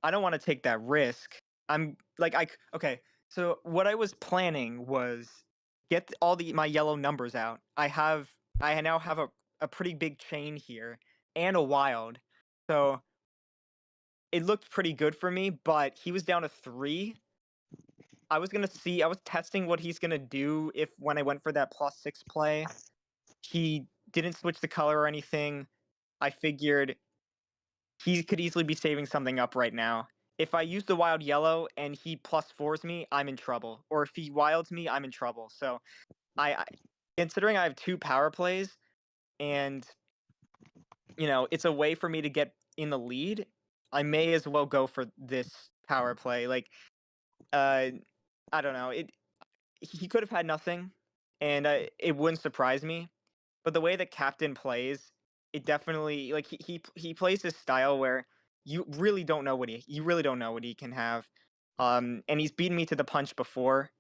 I don't want to take that risk. I'm like okay. So what I was planning was get all my yellow numbers out. I now have a pretty big chain here and a wild. So it looked pretty good for me, but he was down to 3. I was testing what he's gonna do if when I went for that +6 play, he didn't switch the color or anything. I figured he could easily be saving something up right now. If I use the wild yellow and he +4s me, I'm in trouble. Or if he wilds me, I'm in trouble. So I considering I have 2 power plays and it's a way for me to get in the lead, I may as well go for this power play. Like I don't know. He could have had nothing and it wouldn't surprise me. But the way that Captain plays, it definitely like he plays his style where you really don't know what he can have. And he's beaten me to the punch before.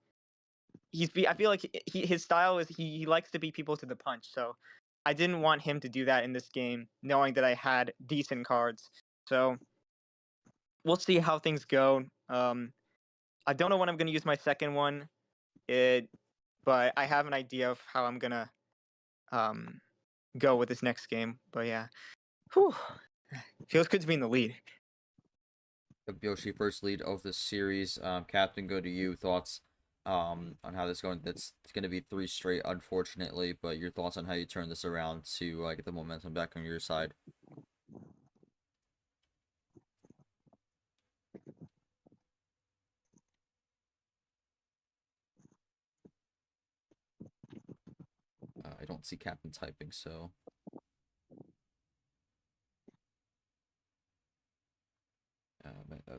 I feel like his style is he likes to beat people to the punch. So I didn't want him to do that in this game, knowing that I had decent cards. So we'll see how things go. I don't know when I'm gonna use my second one. But I have an idea of how I'm gonna go with this next game. But yeah, whew, feels good to be in the lead. Yoshi, first lead of the series. Captain, go to you. Thoughts on how this is going? That's going to be 3 straight, unfortunately, but your thoughts on how you turn this around to get the momentum back on your side. I don't see Captain typing, so...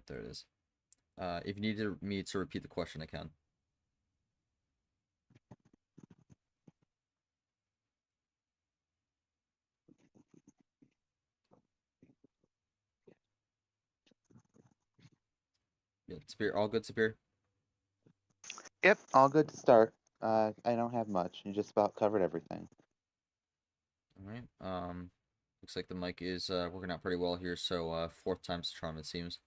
there it is. If you need me to repeat the question, I can. Yeah, Spear, all good, Spear? Yep, all good to start. I don't have much. You just about covered everything. Alright, looks like the mic is working out pretty well here, so 4th time's the charm, it seems.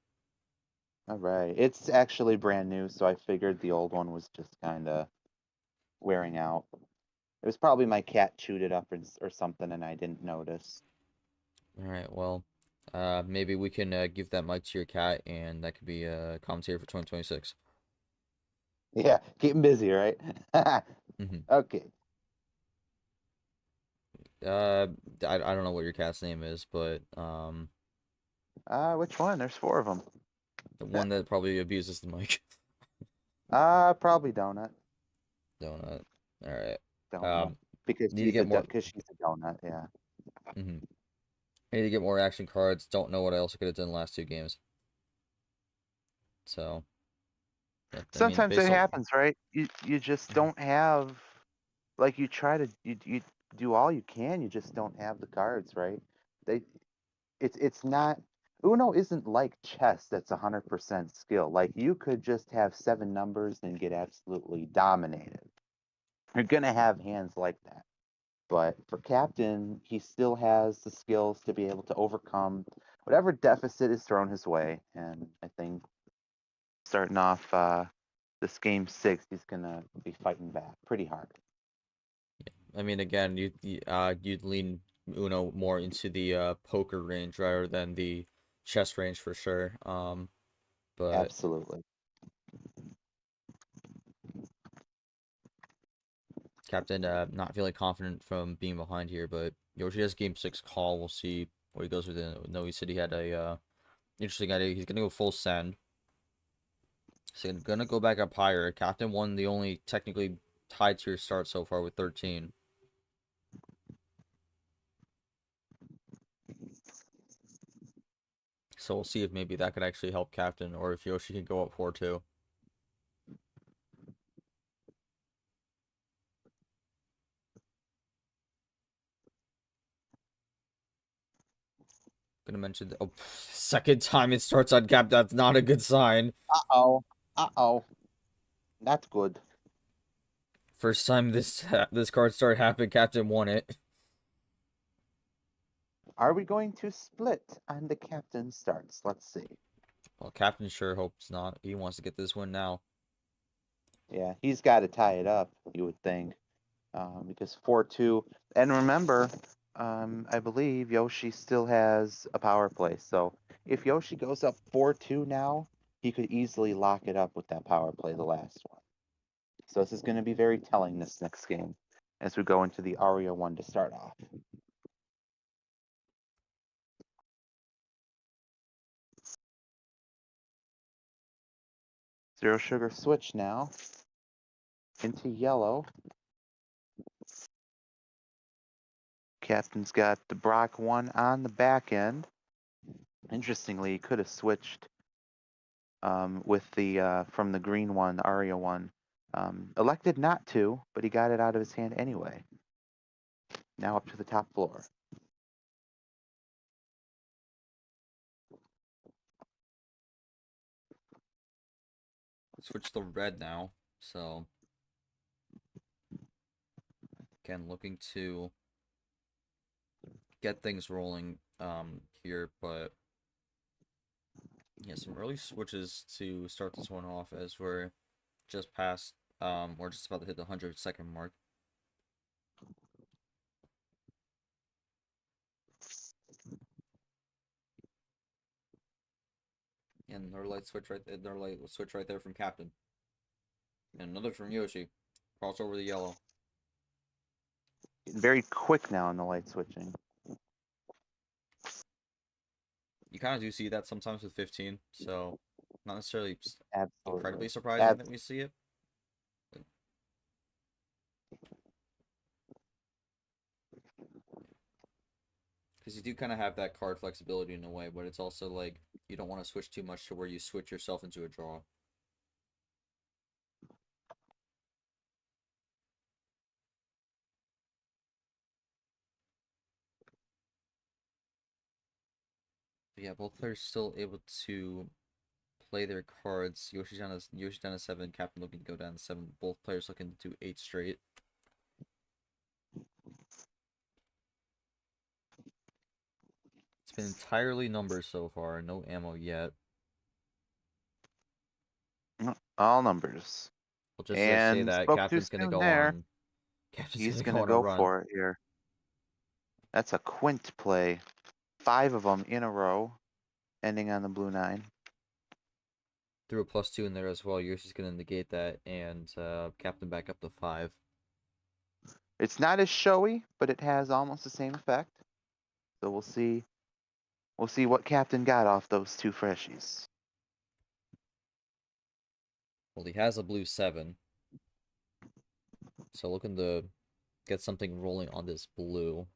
All right. It's actually brand new, so I figured the old one was just kind of wearing out. It was probably my cat chewed it up or something, and I didn't notice. Alright, well, maybe we can give that mic to your cat, and that could be a commentary for 2026. Yeah, keep him busy, right? Okay. I don't know what your cat's name is, but Which one? There's 4 of them. the one that probably abuses the mic. Probably Donut. Donut. All right. Donut. Because Need to get more. Because she's a donut. Yeah. I need to get more action cards. Don't know what I also could have done the last 2 games. So. Yeah, Sometimes it happens, right? You just don't have like you try to you do all you can, you just don't have the cards, right? They it's not Uno isn't like chess that's 100% skill. Like you could just have 7 numbers and get absolutely dominated. You're gonna have hands like that. But for Captain, he still has the skills to be able to overcome whatever deficit is thrown his way. And I think starting off this game 6, he's gonna be fighting back pretty hard. I mean, again, you'd lean Uno more into the poker range rather than the chess range for sure. But Absolutely. Captain, not feeling confident from being behind here, but Yoshi has game 6 call. We'll see what he goes with it. No, he said he had a interesting idea. He's gonna go full send. So gonna go back up higher. Captain won the only technically tied tier start so far with 13. So we'll see if maybe that could actually help Captain, or if Yoshi can go up 4-2. Gonna mention oh, second time it starts on Cap. That's not a good sign. Uh-oh. Uh-oh. That's good. First time this card start happened, Captain won it. Are we going to split and the captain starts? Let's see. Well, Captain sure hopes not. He wants to get this win now. Yeah, he's got to tie it up, you would think. Because 4-2. And remember, I believe Yoshi still has a power play. So if Yoshi goes up 4-2 now, he could easily lock it up with that power play, the last one. So this is going to be very telling this next game as we go into the Aria one to start off. Zero sugar switch now into yellow. Captain's got the Brock one on the back end. Interestingly, he could have switched with the from the green one, the Aria one. Elected not to, but he got it out of his hand anyway. Now up to the top floor. Switch to red now. So again, looking to get things rolling here, but yeah, some early switches to start this one off as we're just past we're just about to hit the 100-second mark. And another light switch right there, another light switch right there from Captain. And another from Yoshi. Cross over the yellow. Getting very quick now in the light switching. You kind of do see that sometimes with 15, so not necessarily Absolutely. incredibly surprising that we see it. Because you do kind of have that card flexibility in a way, but it's also like you don't want to switch too much to where you switch yourself into a draw. But yeah, both players still able to play their cards. Yoshi down to 7, Captain looking to go down to 7. Both players looking to do 8 straight. It's been entirely numbers so far, no ammo yet. All numbers. Well, just to say And that, spoke too Captain's gonna soon go there. on. Captain's He's gonna gonna go on a go run. for it here. That's a quint play. 5 of them in a row, ending on the blue 9. Threw a +2 in there as well. Yoshi's gonna negate that, and Captain back up to 5. It's not as showy, but it has almost the same effect. So we'll see. We'll see what Captain got off those 2 freshies. Well, he has a blue 7. So looking to get something rolling on this blue.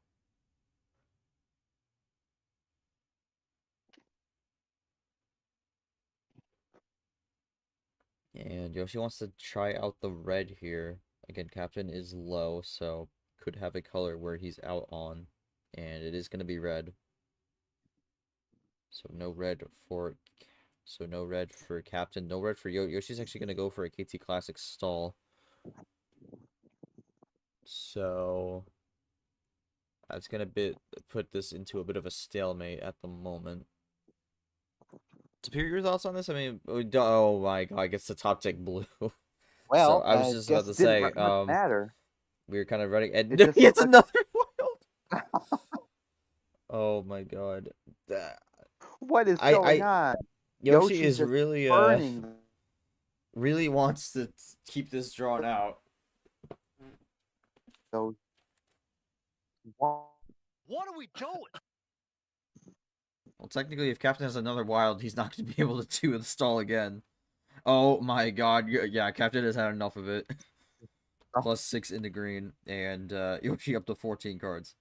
And Yoshi wants to try out the red here. Again, captain is low, so could have a color where he's out on, and it is going to be red. So no red for captain, no red for Yoshi's actually going to go for a KT Classic stall. So that's going to put this into a bit of a stalemate at the moment. Superior thoughts on this? I mean, oh my god, I guess the top deck blue. So Well, I was I just about guess to it didn't say, much matter. we were kind of running, and It just it's looked another wild. Oh my god. what is going I on? Yoshi Yoshi is just really burning. really wants to keep this drawn out. Those. What are we doing? Well, technically, if Captain has another wild, he's not going to be able to do the stall again. Oh my god, yeah, Captain has had enough of it. +6 into green, and Yoshi up to 14 cards.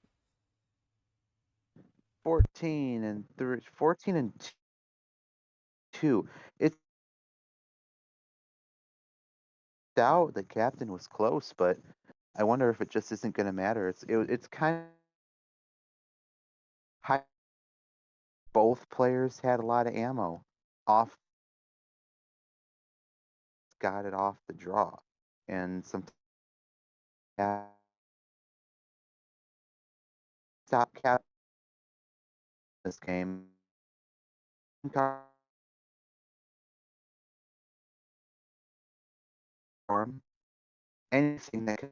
14 and 3, 14 and 2. It's out the captain was close, but I wonder if it just isn't going to matter. It's kind of high. Both players had a lot of ammo. Off got it off the draw, and some stop cap this game. Anything that could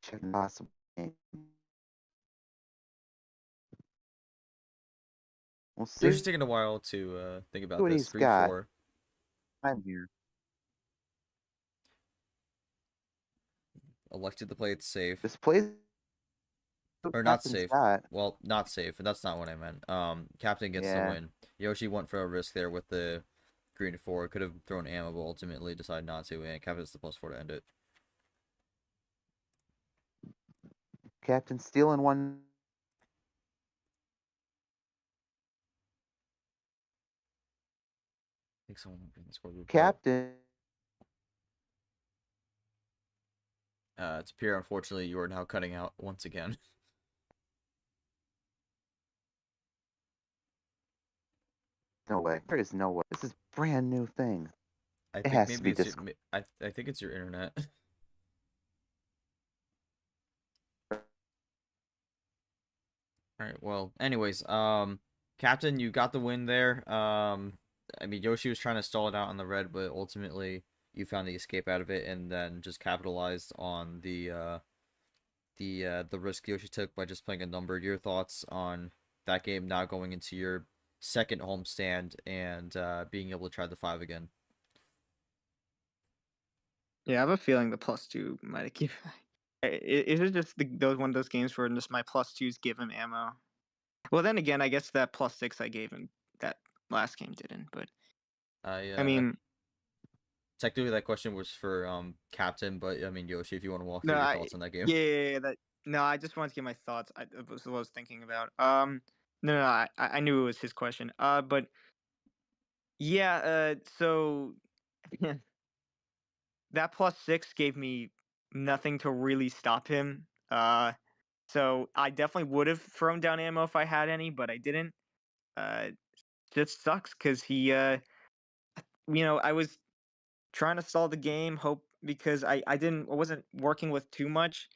check possible game. We'll see Yoshi's taking a while to think about what this. he's Green got. 4. I'm here. Elected to play it safe. This plays Or not safe. Well, not safe. That's not what I meant. Captain gets the win. Yoshi went for a risk there with the green 4. Could have thrown ammo, but ultimately decided not to, and Captain gets the +4 to end it. Captain stealing one. I think someone in the scoreboard. Captain. It's Pierre, unfortunately, you are now cutting out once again. No way. There is no way. This is a brand new thing. I It think has maybe to be it's this. I think it's your internet. Alright, well, anyways, Captain, you got the win there. I mean, Yoshi was trying to stall it out on the red, but ultimately you found the escape out of it, and then just capitalized on the risk Yoshi took by just playing a number. Your thoughts on that game now going into your second homestand and being able to try the 5 again? Yeah, I have a feeling the +2 might have given. Is it just those one of those games where just my +2s give him ammo? Well, then again, I guess that +6 I gave him that last game didn't. But I mean, technically that question was for Captain, but I mean Yoshi, if you want to walk no, through your thoughts on that game. yeah, that no, I just wanted to get my thoughts. Was what I was thinking about. No, I knew it was his question. But yeah, so that +6 gave me nothing to really stop him. So I definitely would have thrown down ammo if I had any, but I didn't. Just sucks because he, I was trying to stall the game, hope because I wasn't working with too much,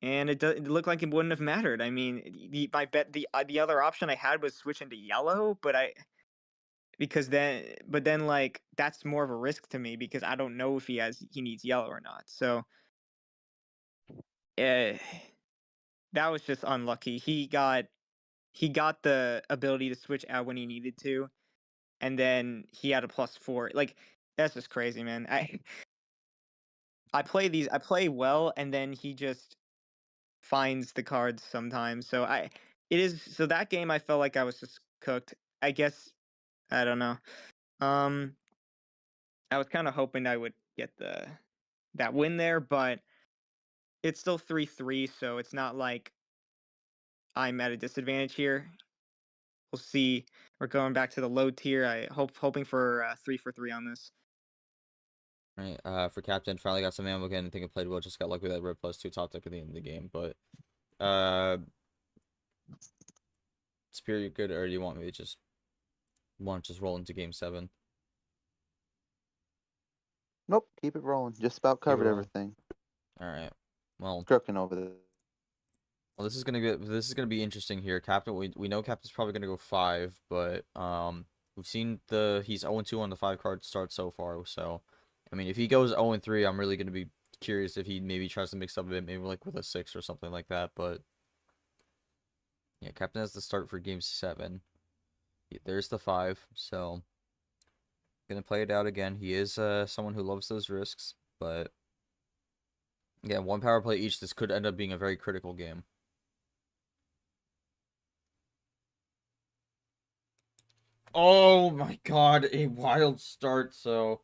and it looked like it wouldn't have mattered. I mean, the other option I had was switching to yellow, but then like that's more of a risk to me because I don't know if he needs yellow or not. So, uh, that was just unlucky. He got the ability to switch out when he needed to, and then he had a +4. Like that's just crazy, man. I play well, and then he just finds the cards sometimes. So that game I felt like I was just cooked. I guess I don't know. Um, I was kind of hoping I would get that win there, but it's still 3-3, so it's not like I'm at a disadvantage here. We'll see. We're going back to the low tier. Hoping for 3 for 3 on this. Right. For captain, finally got some ammo again. I think it played well. Just got lucky with that red +2 top deck at the end of the game. But Superior good, or do you want me to just roll into game 7? Nope, keep it rolling. Just about Keep it covered rolling. everything. All right. Well, Cooking over there. this is gonna be interesting here. Captain, we know Captain's probably gonna go 5, but we've seen he's 0-2 on the 5-card start so far. So, I mean, if he goes 0-3, I'm really gonna be curious if he maybe tries to mix up a bit, maybe like with a 6 or something like that. But yeah, Captain has the start for game 7. There's the 5, so gonna play it out again. He is someone who loves those risks, but yeah, 1 power play each. This could end up being a very critical game. Oh my god, a wild start. So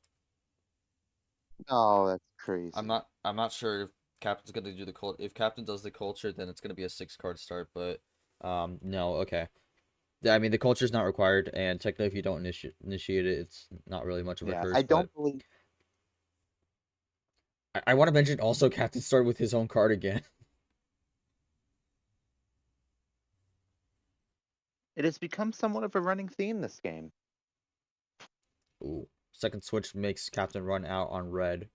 Oh, that's crazy. I'm not sure if Captain's gonna do the cult. If Captain does the culture, then it's gonna be a 6-card start. But no, okay. Yeah, I mean the culture's not required, and technically if you don't initiate it, it's not really much of a Yeah, curse. I But don't believe I want to mention also Captain started with his own card again. it has become somewhat of a running theme this game. Ooh, second switch makes Captain run out on red.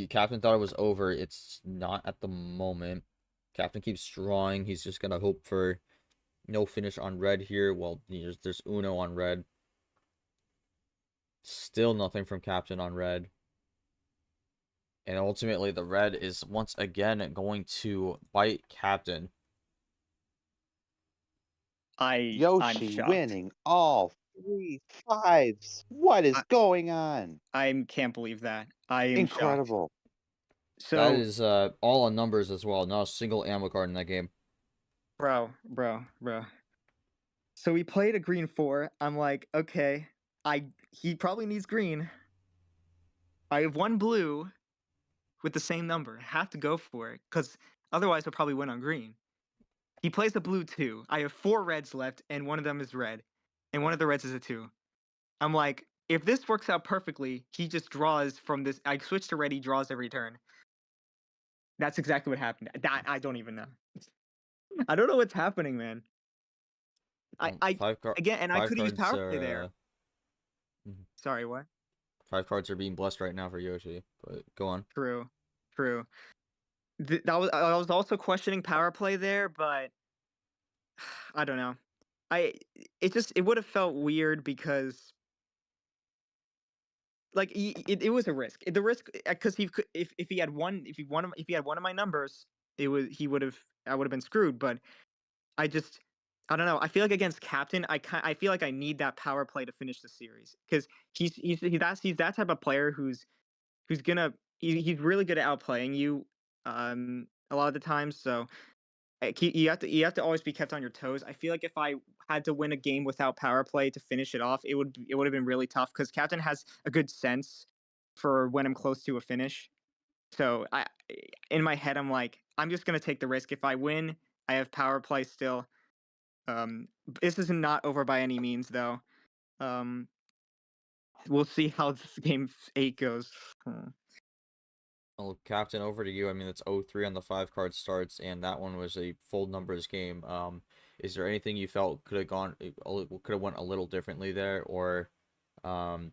Captain thought it was over. It's not at the moment. Captain keeps drawing. He's just gonna hope for no finish on red here. Well, there's Uno on red. Still nothing from Captain on red. And ultimately, the red is once again going to bite Captain. I'm Yoshi shocked. winning all 3 5s. What is going on? I can't believe that. I am shocked. Incredible. So That is all on numbers as well. Not a single ammo card in that game. bro. So we played a green 4. I'm like, okay, he probably needs green. I have 1 blue with the same number. Have to go for it, because otherwise he'll probably win on green. He plays a blue 2. I have 4 reds left, and one of them is red. And one of the reds is a 2. I'm like, if this works out perfectly, he just draws from this. I switch to red, he draws every turn. That's exactly what happened. That I don't even know. I don't know what's happening, man. I again, and I could have used power play there. Sorry, what? 5 cards are being blessed right now for Yoshi, but go on. True. I was also questioning power play there, but I don't know. It would have felt weird because like it was a risk. The risk because he could if he had one of my numbers, I would have been screwed. But I don't know. I feel like against Captain, I feel like I need that power play to finish the series because he's that type of player who's gonna he's really good at outplaying you a lot of the times. So you have to always be kept on your toes. I feel like if I had to win a game without power play to finish it off, it would have been really tough because Captain has a good sense for when I'm close to a finish. So in my head, I'm like, I'm just gonna take the risk. If I win, I have power play still. This is not over by any means, though. We'll see how this game 8 goes. Well, Captain, over to you. I mean, it's 0-3 on the 5-card starts, and that one was a full numbers game. Is there anything you felt could have went a little differently there, or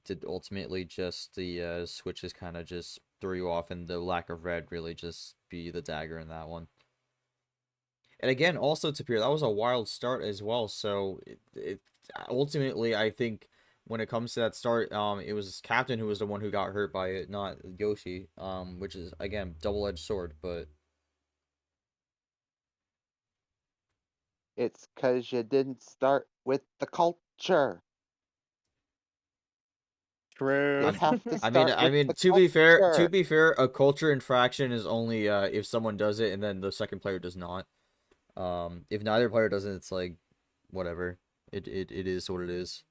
did ultimately just the switches kind of just threw you off, and the lack of red really just be the dagger in that one? And again, also Tapir, that was a wild start as well. So it ultimately, I think when it comes to that start, it was Captain who was the one who got hurt by it, not Yoshi. Which is again double-edged sword, but It's because you didn't start with the culture. True. You have to I mean, start with the to culture. be fair, a culture infraction is only if someone does it and then the second player does not. If neither player does it, it's like whatever. It is what it is.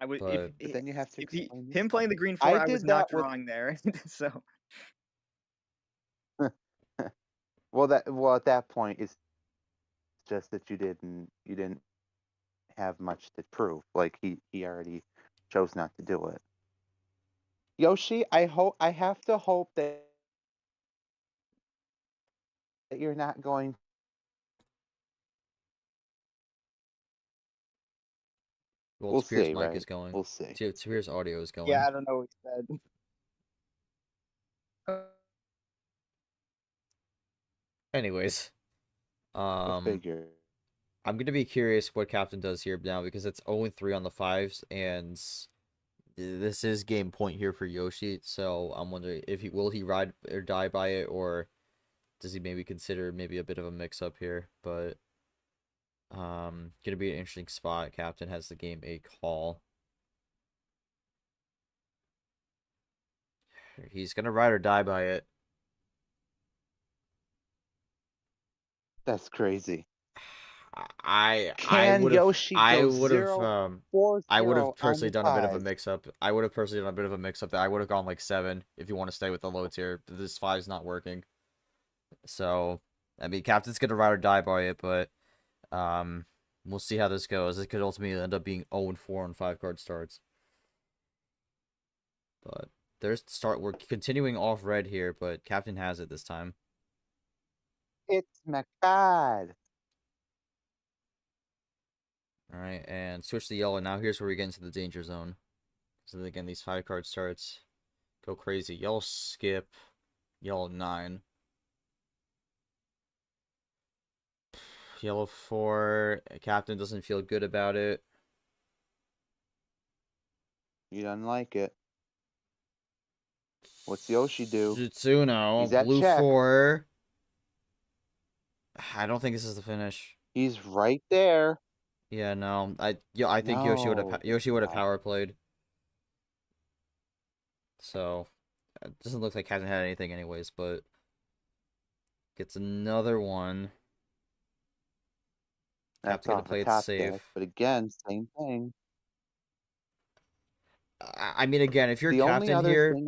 I would But But then you have to if explain him playing the green 4, I I was did not that with drawing there. So well at that point it's just that you didn't have much to prove. Like he already chose not to do it. Yoshi, I have to hope that you're not going. Well, We'll Spears' see, mic right? is going. We'll see. Spears' audio is Yeah, going. I don't know what he said. Anyways, Go figure. I'm gonna be curious what Captain does here now because it's 0-3 on the fives, and this is game point here for Yoshi. So I'm wondering if he ride or die by it, or does he maybe consider maybe a bit of a mix up here? But gonna be an interesting spot. Captain has the game a call. He's gonna ride or die by it. That's crazy. I Can would have Yoshi go I would 0-4-0 have on personally the done a bit of a fives? mix up. I would have personally done a bit of a mix up. I would have gone like 7 if you want to stay with the low tier. This 5's not working. So I mean, Captain's gonna ride or die by it, but we'll see how this goes. It could ultimately end up being 0-4 on 5 card starts. But there's the start. We're continuing off red here, but Captain has it this time. It's my God. All right, and switch to yellow. Now here's where we get into the danger zone. So again, these 5 card starts go crazy. Yellow skip, yellow 9, yellow 4. Captain doesn't feel good about it. You don't like it. What's Yoshi do? Jutsuno, He's at blue check. 4. I don't think this is the finish. He's right there. Yeah, no. I think No, it's Yoshi would have not. power played. So it doesn't look like Captain had anything anyways, but gets another one. That's Captain gonna off the play it top deck. safe. But again, same thing. I mean, again, if you're The only Captain other here, thing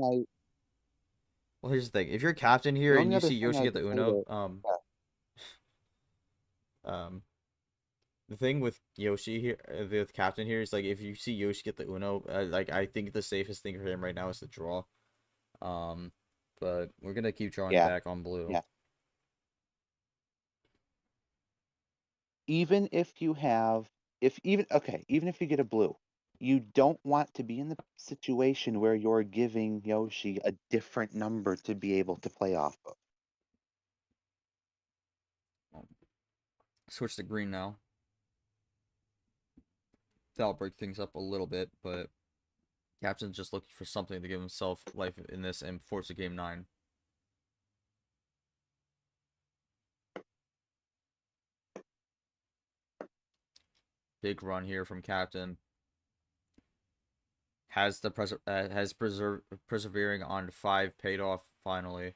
well, here's the thing. If you're Captain here the and only you other see thing Yoshi get I'd the say Uno, to um, the thing with Yoshi here, with Captain here is like if you see Yoshi get the Uno, like I think the safest thing for him right now is to draw. But we're gonna keep drawing yeah, back on blue. yeah. Even if you have, even if you get a blue, you don't want to be in the situation where you're giving Yoshi a different number to be able to play off of. Switch to green now. That'll break things up a little bit, but Captain's just looking for something to give himself life in this and force a game 9. Big run here from Captain. Has the persevering on 5 paid off finally.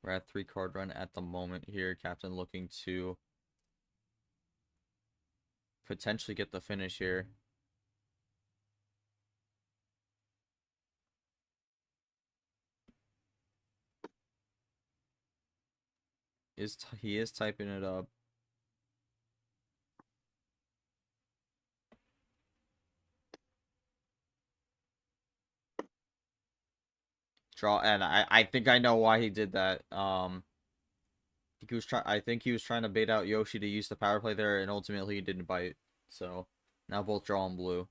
We're at 3 card run at the moment here. Captain looking to potentially get the finish here. He is typing it up. Draw, and I think I know why he did that. I think he was trying to bait out Yoshi to use the power play there, and ultimately he didn't bite. So now both draw on blue.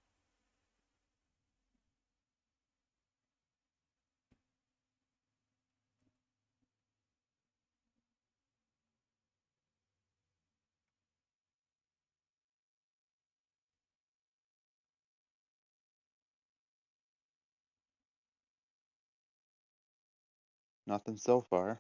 Nothing so far.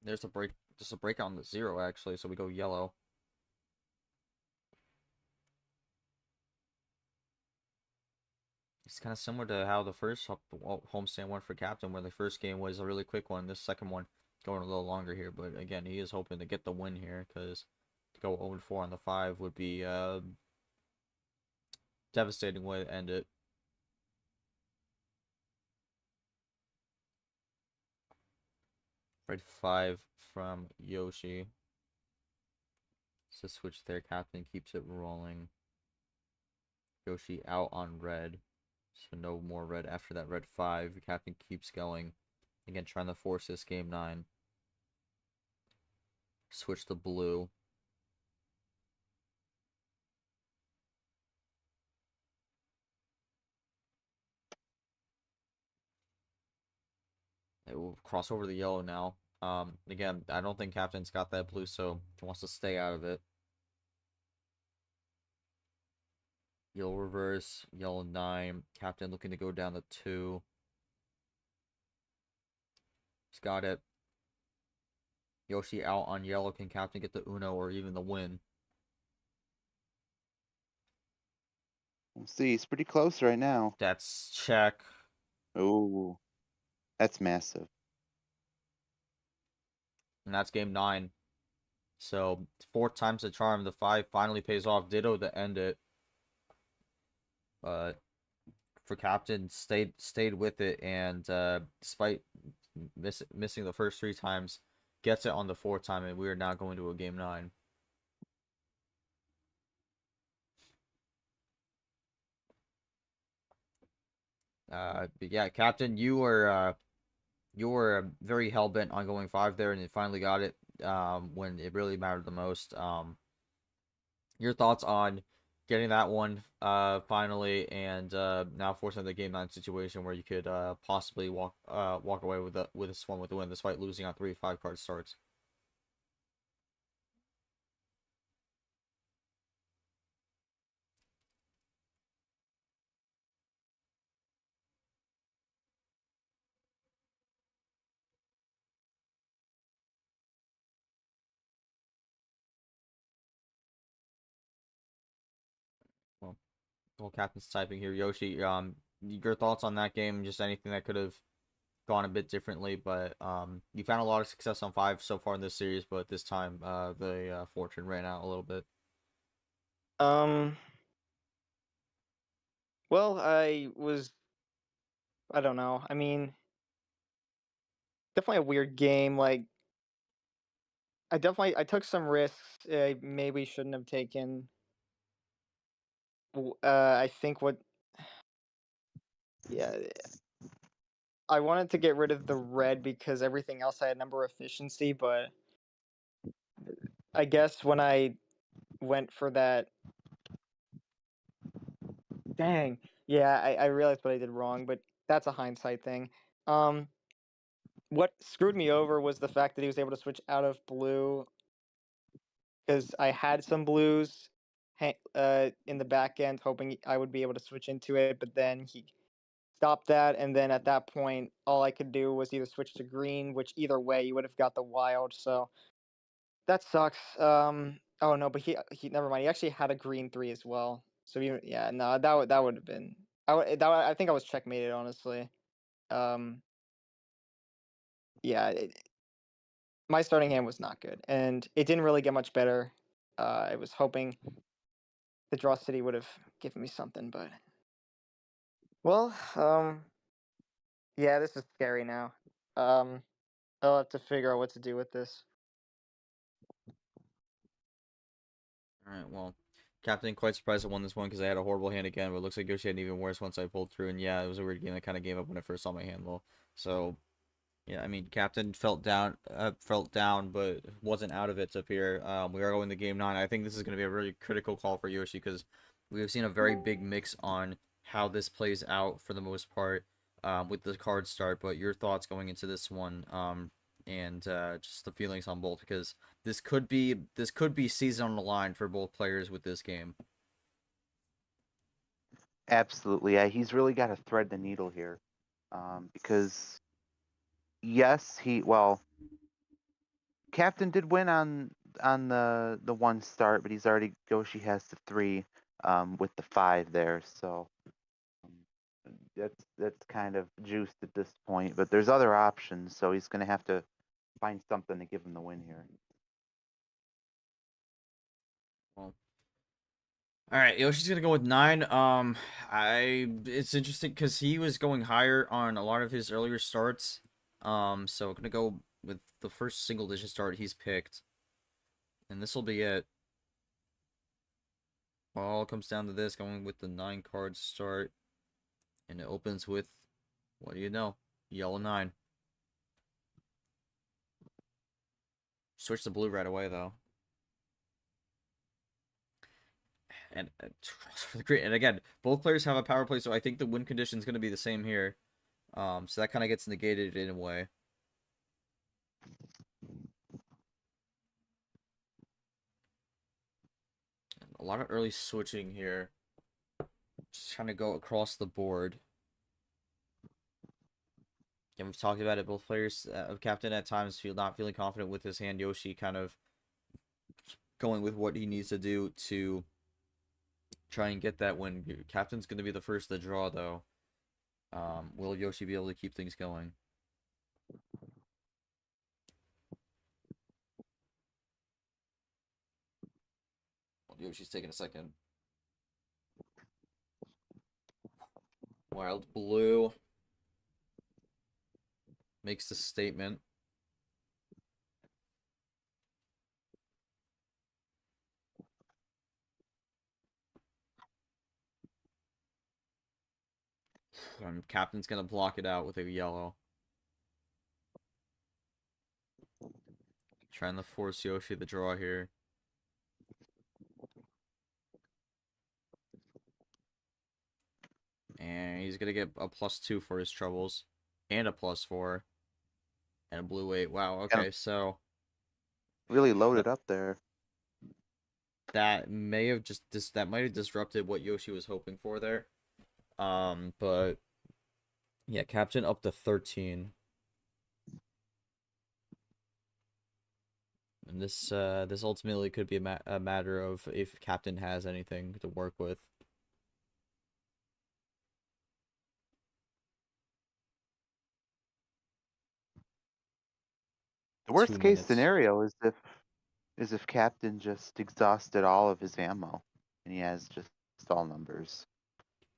There's a break, just a break on the 0 actually. So we go yellow. it's kind of similar to how the first homestand went for Captain, where the first game was a really quick one. This second one going a little longer here, but again, he is hoping to get the win here because to go 0-4 on the 5 would be devastating way to end it. Red 5 from Yoshi. So switch there. Captain keeps it rolling. Yoshi out on red. So no more red after that red 5. Captain keeps going. Again, trying to force this game 9. Switch to blue. It will cross over the yellow now. Again, I don't think Captain's got that blue, so he wants to stay out of it. Yellow reverse, yellow 9. Captain looking to go down to 2. He's got it. Yoshi out on yellow. Can Captain get the Uno or even the win? We'll see. He's pretty close right now. That's check. Oh, that's massive. And that's game 9. So 4 times the charm. The 5 finally pays off. Ditto to end it. But for Captain, stayed with it, and despite missing the first 3 times, gets it on the 4th time, and we are now going to a game 9. But yeah, Captain, you were very hell bent on going 5 there, and you finally got it when it really mattered the most. Your thoughts on getting that one finally, and now forcing the game 9 situation where you could possibly walk away with this one with the win, despite losing on 3 5-card starts. Well, Captain's typing here. Yoshi, your thoughts on that game? Just anything that could have gone a bit differently, but you found a lot of success on 5 so far in this series, but this time the fortune ran out a little bit. Well, I don't know. I mean, definitely a weird game. Like, I took some risks I maybe shouldn't have taken. I think yeah, I wanted to get rid of the red because everything else I had number efficiency, but I guess when I went for that, dang, yeah, I realized what I did wrong, but that's a hindsight thing. What screwed me over was the fact that he was able to switch out of blue because I had some blues in the back end, hoping I would be able to switch into it, but then he stopped that, and then at that point, all I could do was either switch to green, which either way you would have got the wild, so that sucks. Oh no, but he never mind. He actually had a green 3 as well. So even yeah, no, that would have been I think I was checkmated, honestly. Yeah, my starting hand was not good, and it didn't really get much better. I was hoping the draw city would have given me something, but well, yeah, this is scary now. I'll have to figure out what to do with this. Alright, well, Captain, quite surprised I won this one because I had a horrible hand again, but it looks like Yoshi had an even worse once I pulled through, and yeah, it was a weird game. I kind of gave up when I first saw my hand low. So, yeah, I mean, Captain felt down, but wasn't out of it to appear. We are going to game 9. I think this is going to be a really critical call for Yoshi because we have seen a very big mix on how this plays out for the most part with the card start. But your thoughts going into this one, and just the feelings on both, because this could be season on the line for both players with this game. Absolutely. Yeah, he's really got to thread the needle here, because yes, Captain did win on the 1 start, but he's already Yoshi has the 3 with the 5 there, so that's kind of juiced at this point. But there's other options, so he's gonna have to find something to give him the win here. Well, all right, Yoshi's gonna go with 9. It's interesting because he was going higher on a lot of his earlier starts. So I'm gonna go with the first single digit start he's picked, and this will be it. All comes down to this, going with the 9 card start, and it opens with, what do you know, yellow 9. Switch to blue right away though. And for the great, and again, both players have a power play, so I think the win condition is going to be the same here. So that kind of gets negated in a way. A lot of early switching here. Just trying to go across the board. And we've talked about it. Both players of captain at times not feeling confident with his hand. Yoshi kind of going with what he needs to do to try and get that win. Captain's going to be the first to draw, though. Will Yoshi be able to keep things going? Well, Yoshi's taking a second. Wild blue makes the statement. And captain's gonna block it out with a yellow. Trying to force Yoshi to draw here. And he's gonna get a +2 for his troubles. And a +4. And a blue 8. Wow, okay, so Really loaded up there. that may have that might have disrupted what Yoshi was hoping for there. But yeah, captain up to 13. And this ultimately could be a matter of if captain has anything to work with. The 2 worst case minutes. scenario is if Captain just exhausted all of his ammo and he has just all numbers.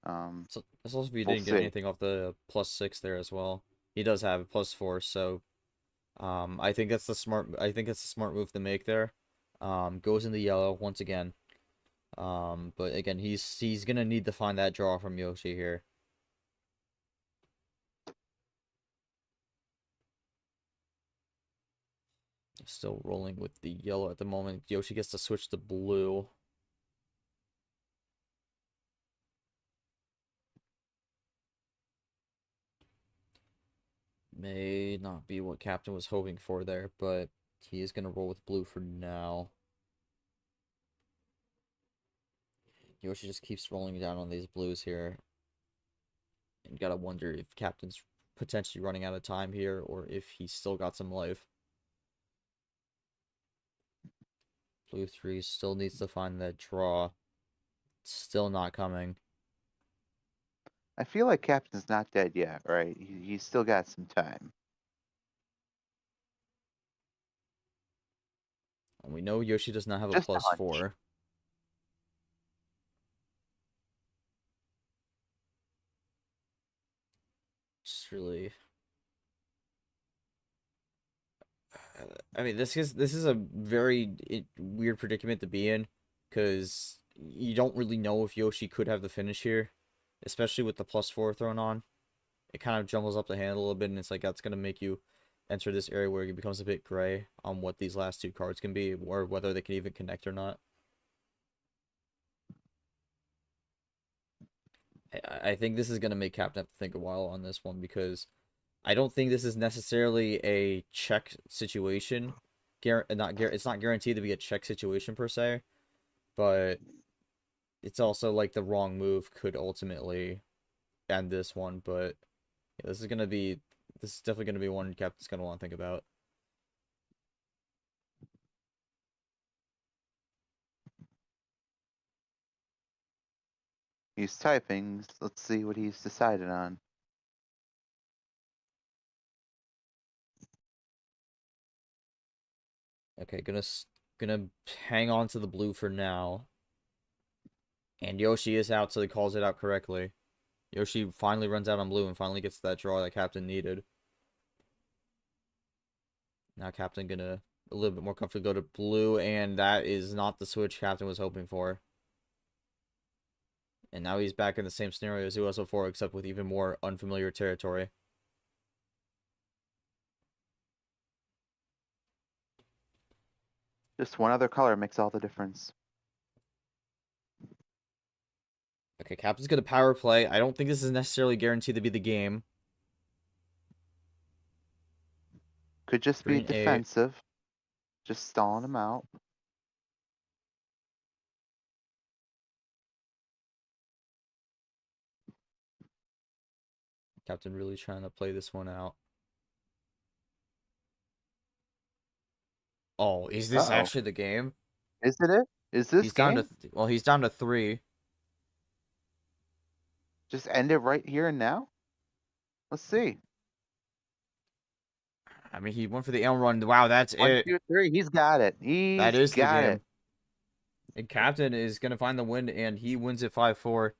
So that's also if you We'll didn't get see. anything off the +6 there as well. He does have a +4, so I think that's the smart move to make there. Goes into yellow once again. But again, he's gonna need to find that draw from Yoshi here. Still rolling with the yellow at the moment. Yoshi gets to switch to blue. May not be what Captain was hoping for there, but he is gonna roll with blue for now. Yoshi just keeps rolling down on these blues here. And gotta wonder if Captain's potentially running out of time here, or if he's still got some life. Blue 3 still needs to find that draw. Still not coming. I feel like Captain's not dead yet, right? He's still got some time. And we know Yoshi does not have a Just a hunch. +4. Just really... I mean, this is a very weird predicament to be in, because you don't really know if Yoshi could have the finish here, especially with the +4 thrown on. It kind of jumbles up the hand a little bit, and it's like that's gonna make you enter this area where it becomes a bit gray on what these last 2 cards can be, or whether they can even connect or not. I think this is gonna make Captain have to think a while on this one, because I don't think this is necessarily a check situation. It's not guaranteed to be a check situation per se, but it's also like the wrong move could ultimately end this one. But yeah, this is definitely gonna be one Captain's gonna want to think about. He's typing. Let's see what he's decided on. Okay, gonna hang on to the blue for now. And Yoshi is out, so he calls it out correctly. Yoshi finally runs out on blue and finally gets that draw that Captain needed. Now Captain gonna a little bit more comfortable go to blue, and that is not the switch Captain was hoping for. And now he's back in the same scenario as he was before, except with even more unfamiliar territory. Just one other color makes all the difference. Okay, Captain's gonna power play. I don't think this is necessarily guaranteed to be the game. Could just be Green 8. defensive. Just stalling him out. Captain really trying to play this one out. Oh, is this Uh-oh. actually the game? Is it? Is this He's game? down to well, he's down to 3. Just end it right here and now? Let's see. I mean, he went for the L run. Wow, that's 1, it. 2, 3. He's got it. That He's is the got game. it. And Captain is gonna find the win, and he wins it 5-4.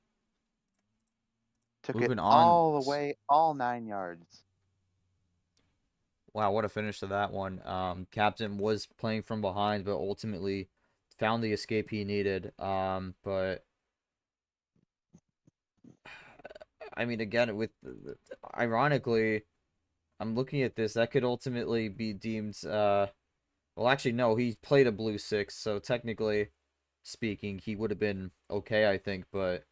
Took Moving it on. all the way, all 9 yards. Wow, what a finish to that one. Captain was playing from behind, but ultimately found the escape he needed. But I mean, again, with ironically, I'm looking at this. That could ultimately be deemed. Well, actually, no. He played a blue 6, so technically speaking, he would have been okay, I think. But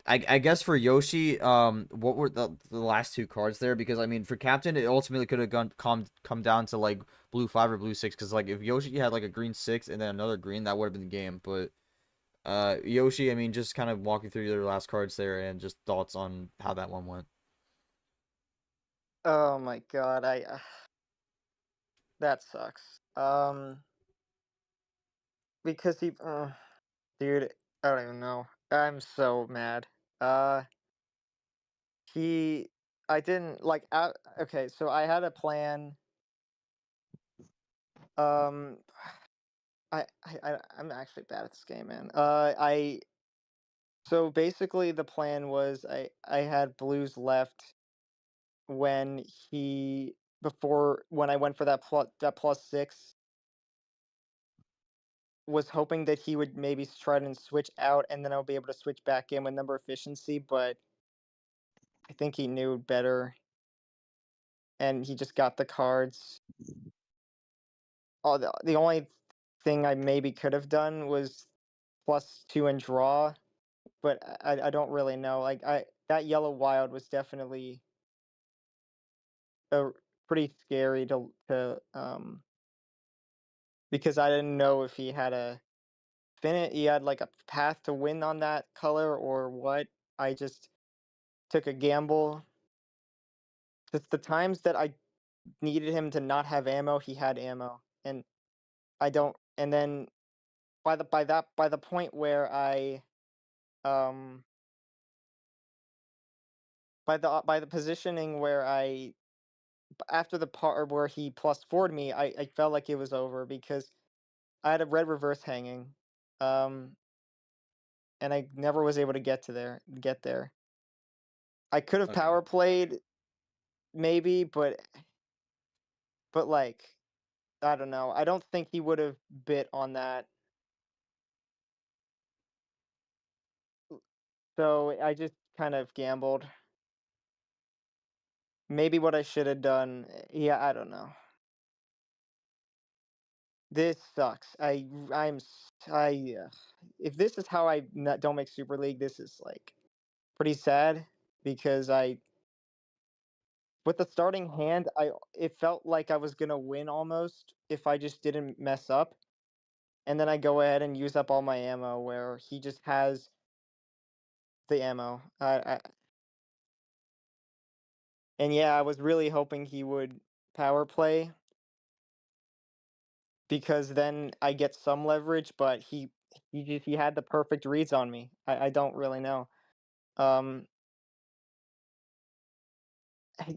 I guess for Yoshi, what were the last 2 cards there? Because I mean, for Captain, it ultimately could have come down to like blue 5 or blue 6. Because like if Yoshi had like a green 6 and then another green, that would have been the game. But Yoshi, I mean, just kind of walking through your last cards there and just thoughts on how that one went. Oh my god, that sucks. Because dude, I don't even know. I'm so mad. Uh, he, I didn't like. Okay, so I had a plan. Um, I'm actually bad at this game, man. So basically the plan was I had blues left when when I went for that plus 6, was hoping that he would maybe try and switch out and then I'll be able to switch back in with number efficiency, but I think he knew better and he just got the cards. Oh, the only thing I maybe could have done was +2 and draw, but I don't really know. Like that yellow wild was definitely pretty scary to because I didn't know if he had he had like a path to win on that color or what. I just took a gamble. The times that I needed him to not have ammo, he had ammo, and I don't. And then by the point where um by the positioning where after the part where he plus for'd me, I felt like it was over because I had a red reverse hanging, um, and I never was able to get there. I could have Okay. power played maybe, but like I don't know. I don't think he would have bit on that. So I just kind of gambled. Maybe what I should have done. Yeah, I don't know. This sucks. If this is how I don't make Super League, this is like pretty sad because with the starting hand, it felt like I was gonna win almost if I just didn't mess up, and then I go ahead and use up all my ammo where he just has the ammo. And yeah, I was really hoping he would power play because then I get some leverage, but he had the perfect reads on me. I don't really know. Um,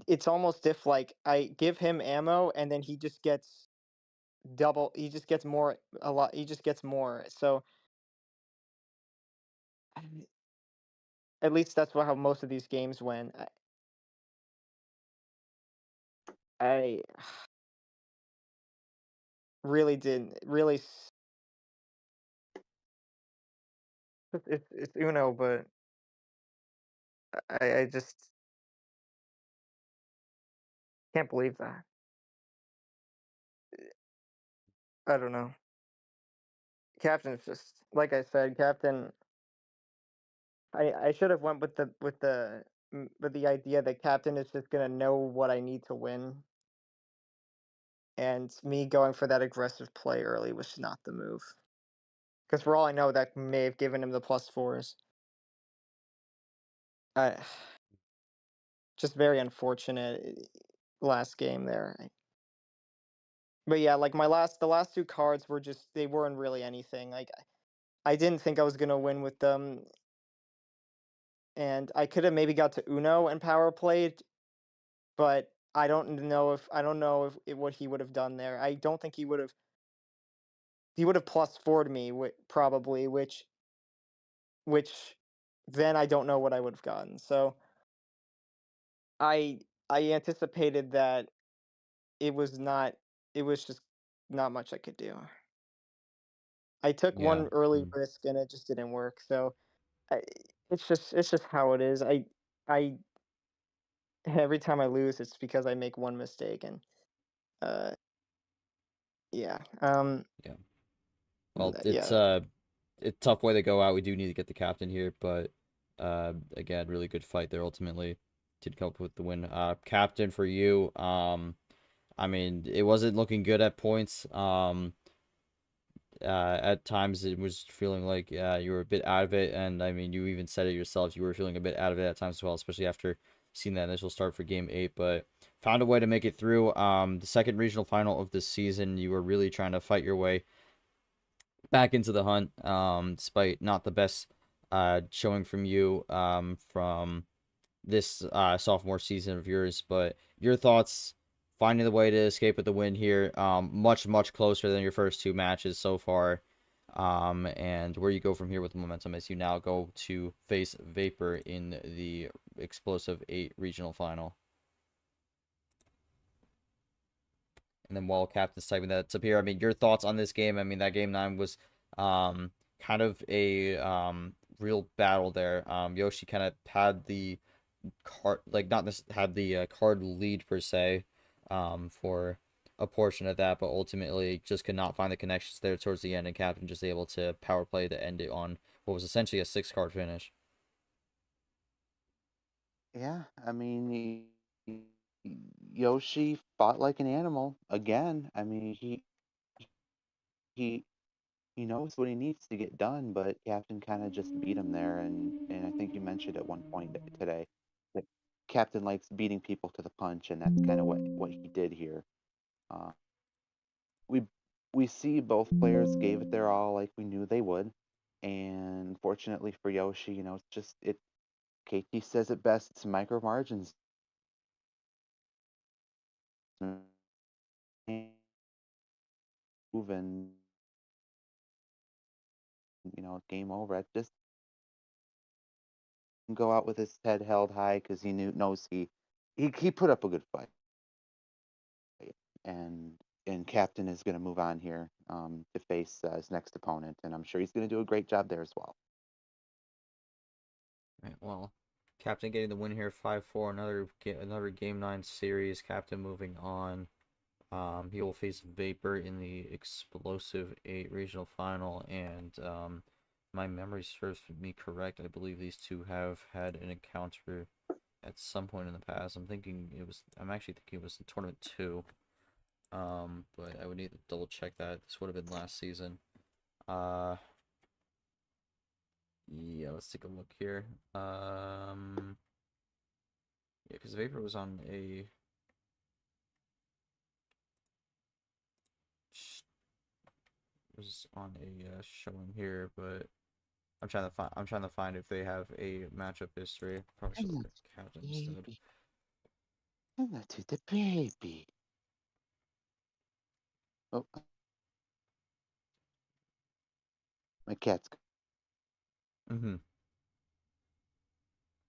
it's almost if like I give him ammo and then he just gets double. He just gets more a lot. He just gets more. So at least that's how most of these games went. I really didn't really. It's Uno, but I just can't believe that. I don't know. Captain's just like I said. Captain. I should have went with the idea that Captain is just gonna know what I need to win, and me going for that aggressive play early was not the move. Because for all I know, that may have given him the +4s. I just very unfortunate last game there. But yeah, like the last two cards were just they weren't really anything. Like I didn't think I was gonna win with them, and I could have maybe got to Uno and power played, but I don't know if what he would have done there. I don't think he would have +4'd me probably, which then I don't know what I would have gotten. So I I anticipated that it was not it was just not much I could do. I took Yeah. one early risk and it just didn't work. So I, it's just how it is. I every time I lose, it's because I make one mistake, and uh yeah Yeah. Well, yeah it's a tough way to go out. We do need to get the captain here, but again, really good fight there ultimately. Did come up with the win. Captain for you. I mean, it wasn't looking good at points. At times it was feeling like you were a bit out of it, and I mean, you even said it yourself. You were feeling a bit out of it at times as well, especially after seeing that initial start for Game 8. But found a way to make it through. The second regional final of the season, you were really trying to fight your way back into the hunt, despite not the best showing from you from this sophomore season of yours. But your thoughts finding the way to escape with the win here, much, much closer than your first two matches so far. And where you go from here with the momentum as you now go to face Vapor in the Explosive 8 regional final. And then while Captain's typing that's up here, I mean, your thoughts on this game? I mean, that game 9 was kind of a real battle there. Yoshi kind of had the card, like not this had the card lead per se, for a portion of that, but ultimately just could not find the connections there towards the end, and Captain just able to power play to end it on what was essentially a 6-card finish. Yeah, I mean, Yoshi fought like an animal again. I mean, he he knows what he needs to get done, but Captain kind of just beat him there. And I think you mentioned at one point today that Captain likes beating people to the punch, and that's kind of what he did here. Uh, we we see both players gave it their all, like we knew they would. And fortunately for Yoshi, it's just it. KT says it best: it's micro margins. Move and game over. It just go out with his head held high because he knows he put up a good fight, and Captain is going to move on here to face his next opponent, and I'm sure he's going to do a great job there as well. Right, well, Captain getting the win here, 5-4, another Game 9 series. Captain moving on. He will face Vapor in the Explosive 8 regional final, and my memory serves me correct. I believe these two have had an encounter at some point in the past. I'm actually thinking it was in Tournament 2. But I would need to double check that. This would have been last season. Yeah, let's take a look here. Yeah, because Vapor was on a showing here, but I'm trying to find if they have a matchup history. Probably should look at captain instead. Baby. Hello to the baby. Oh, my cat's. Mm-hmm.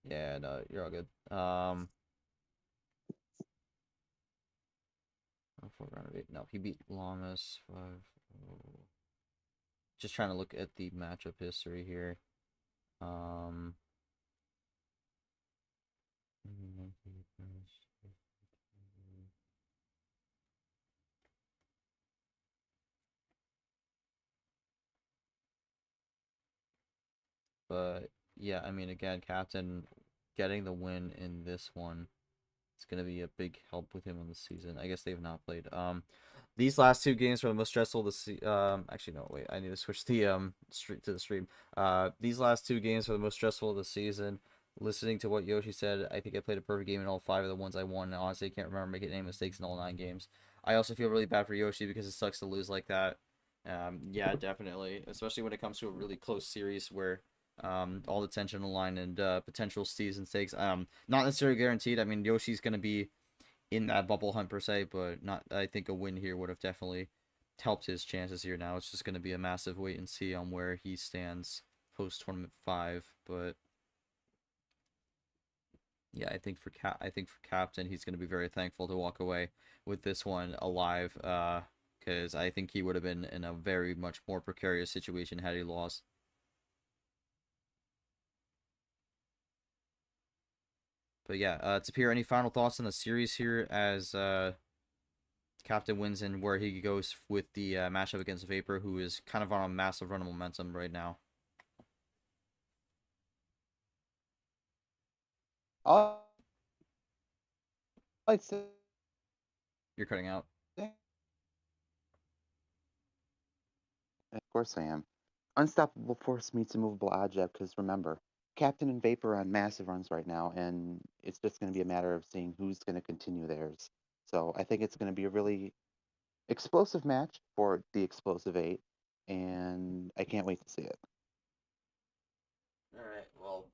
Yeah, no, you're all good. Round of 8. No, he beat Lamas 5-0. Just trying to look at the matchup history here. But yeah, I mean, again, Captain getting the win in this one, it's gonna be a big help with him on the season. I guess they have not played. These last 2 games were the most stressful to see. Actually, no, wait, I need to switch the street to the stream. These last 2 games were the most stressful of the season. Listening to what Yoshi said, I think I played a perfect game in all 5 of the ones I won. And honestly, I can't remember making any mistakes in all 9 games. I also feel really bad for Yoshi because it sucks to lose like that. Yeah, definitely, especially when it comes to a really close series where all the tension on the line and potential season stakes. Not necessarily guaranteed. I mean, Yoshi's gonna be in that bubble hunt per se, but not. I think a win here would have definitely helped his chances here. Now it's just gonna be a massive wait and see on where he stands post tournament 5. But yeah, I think for Captain, he's gonna be very thankful to walk away with this one alive. Because I think he would have been in a very much more precarious situation had he lost. But yeah, Tapir, any final thoughts on the series here as Captain wins and where he goes with the matchup against Vapor, who is kind of on a massive run of momentum right now? I'd say. You're cutting out. Of course I am. Unstoppable force meets immovable object, because remember, Captain and Vapor are on massive runs right now, and it's just going to be a matter of seeing who's going to continue theirs. So I think it's going to be a really explosive match for the Explosive 8, and I can't wait to see it. All right, well,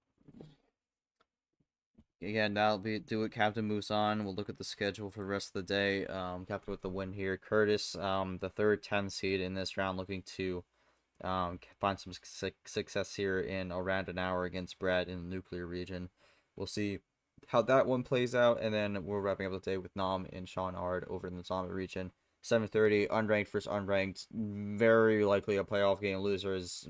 again, that'll do it. Captain moves on. We'll look at the schedule for the rest of the day. Captain with the win here. Curtis, the third 10 seed in this round, looking to find some success here in around an hour against Brad in the nuclear region. We'll see how that one plays out, and then we're wrapping up the day with Nam and Sean Ard over in the Zombie region. 7:30, unranked versus unranked. Very likely a playoff game. Loser is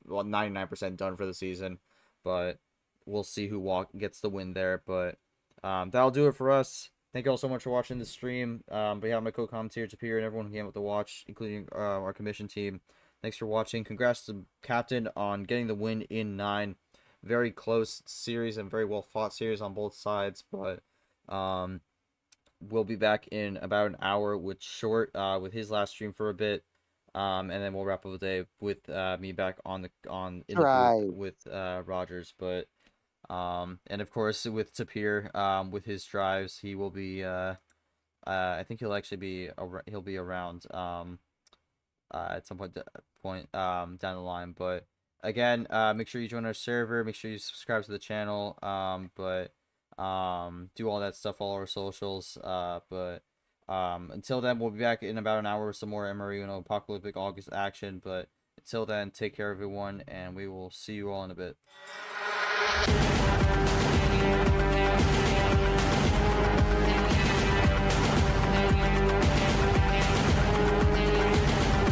99% done for the season, but we'll see who gets the win there. But that'll do it for us. Thank you all so much for watching the stream. We have my co-commentator Tapir and everyone who came out to watch, including our commission team. Thanks for watching. Congrats to Captain on getting the win in 9. Very close series and very well fought series on both sides. But we'll be back in about an hour with Short with his last stream for a bit. And then we'll wrap up the day with me back in the booth with Rogers. But and of course with Tapir with his drives, he will be I think he'll actually be around at some point down the line. But again, make sure you join our server, make sure you subscribe to the channel, but do all that stuff, all our socials. But until then, we'll be back in about an hour with some more MRE Apocalyptic August action. But until then, take care everyone, and we will see you all in a bit.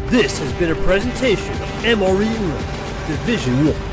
This has been a presentation of MRE Uno Division 1.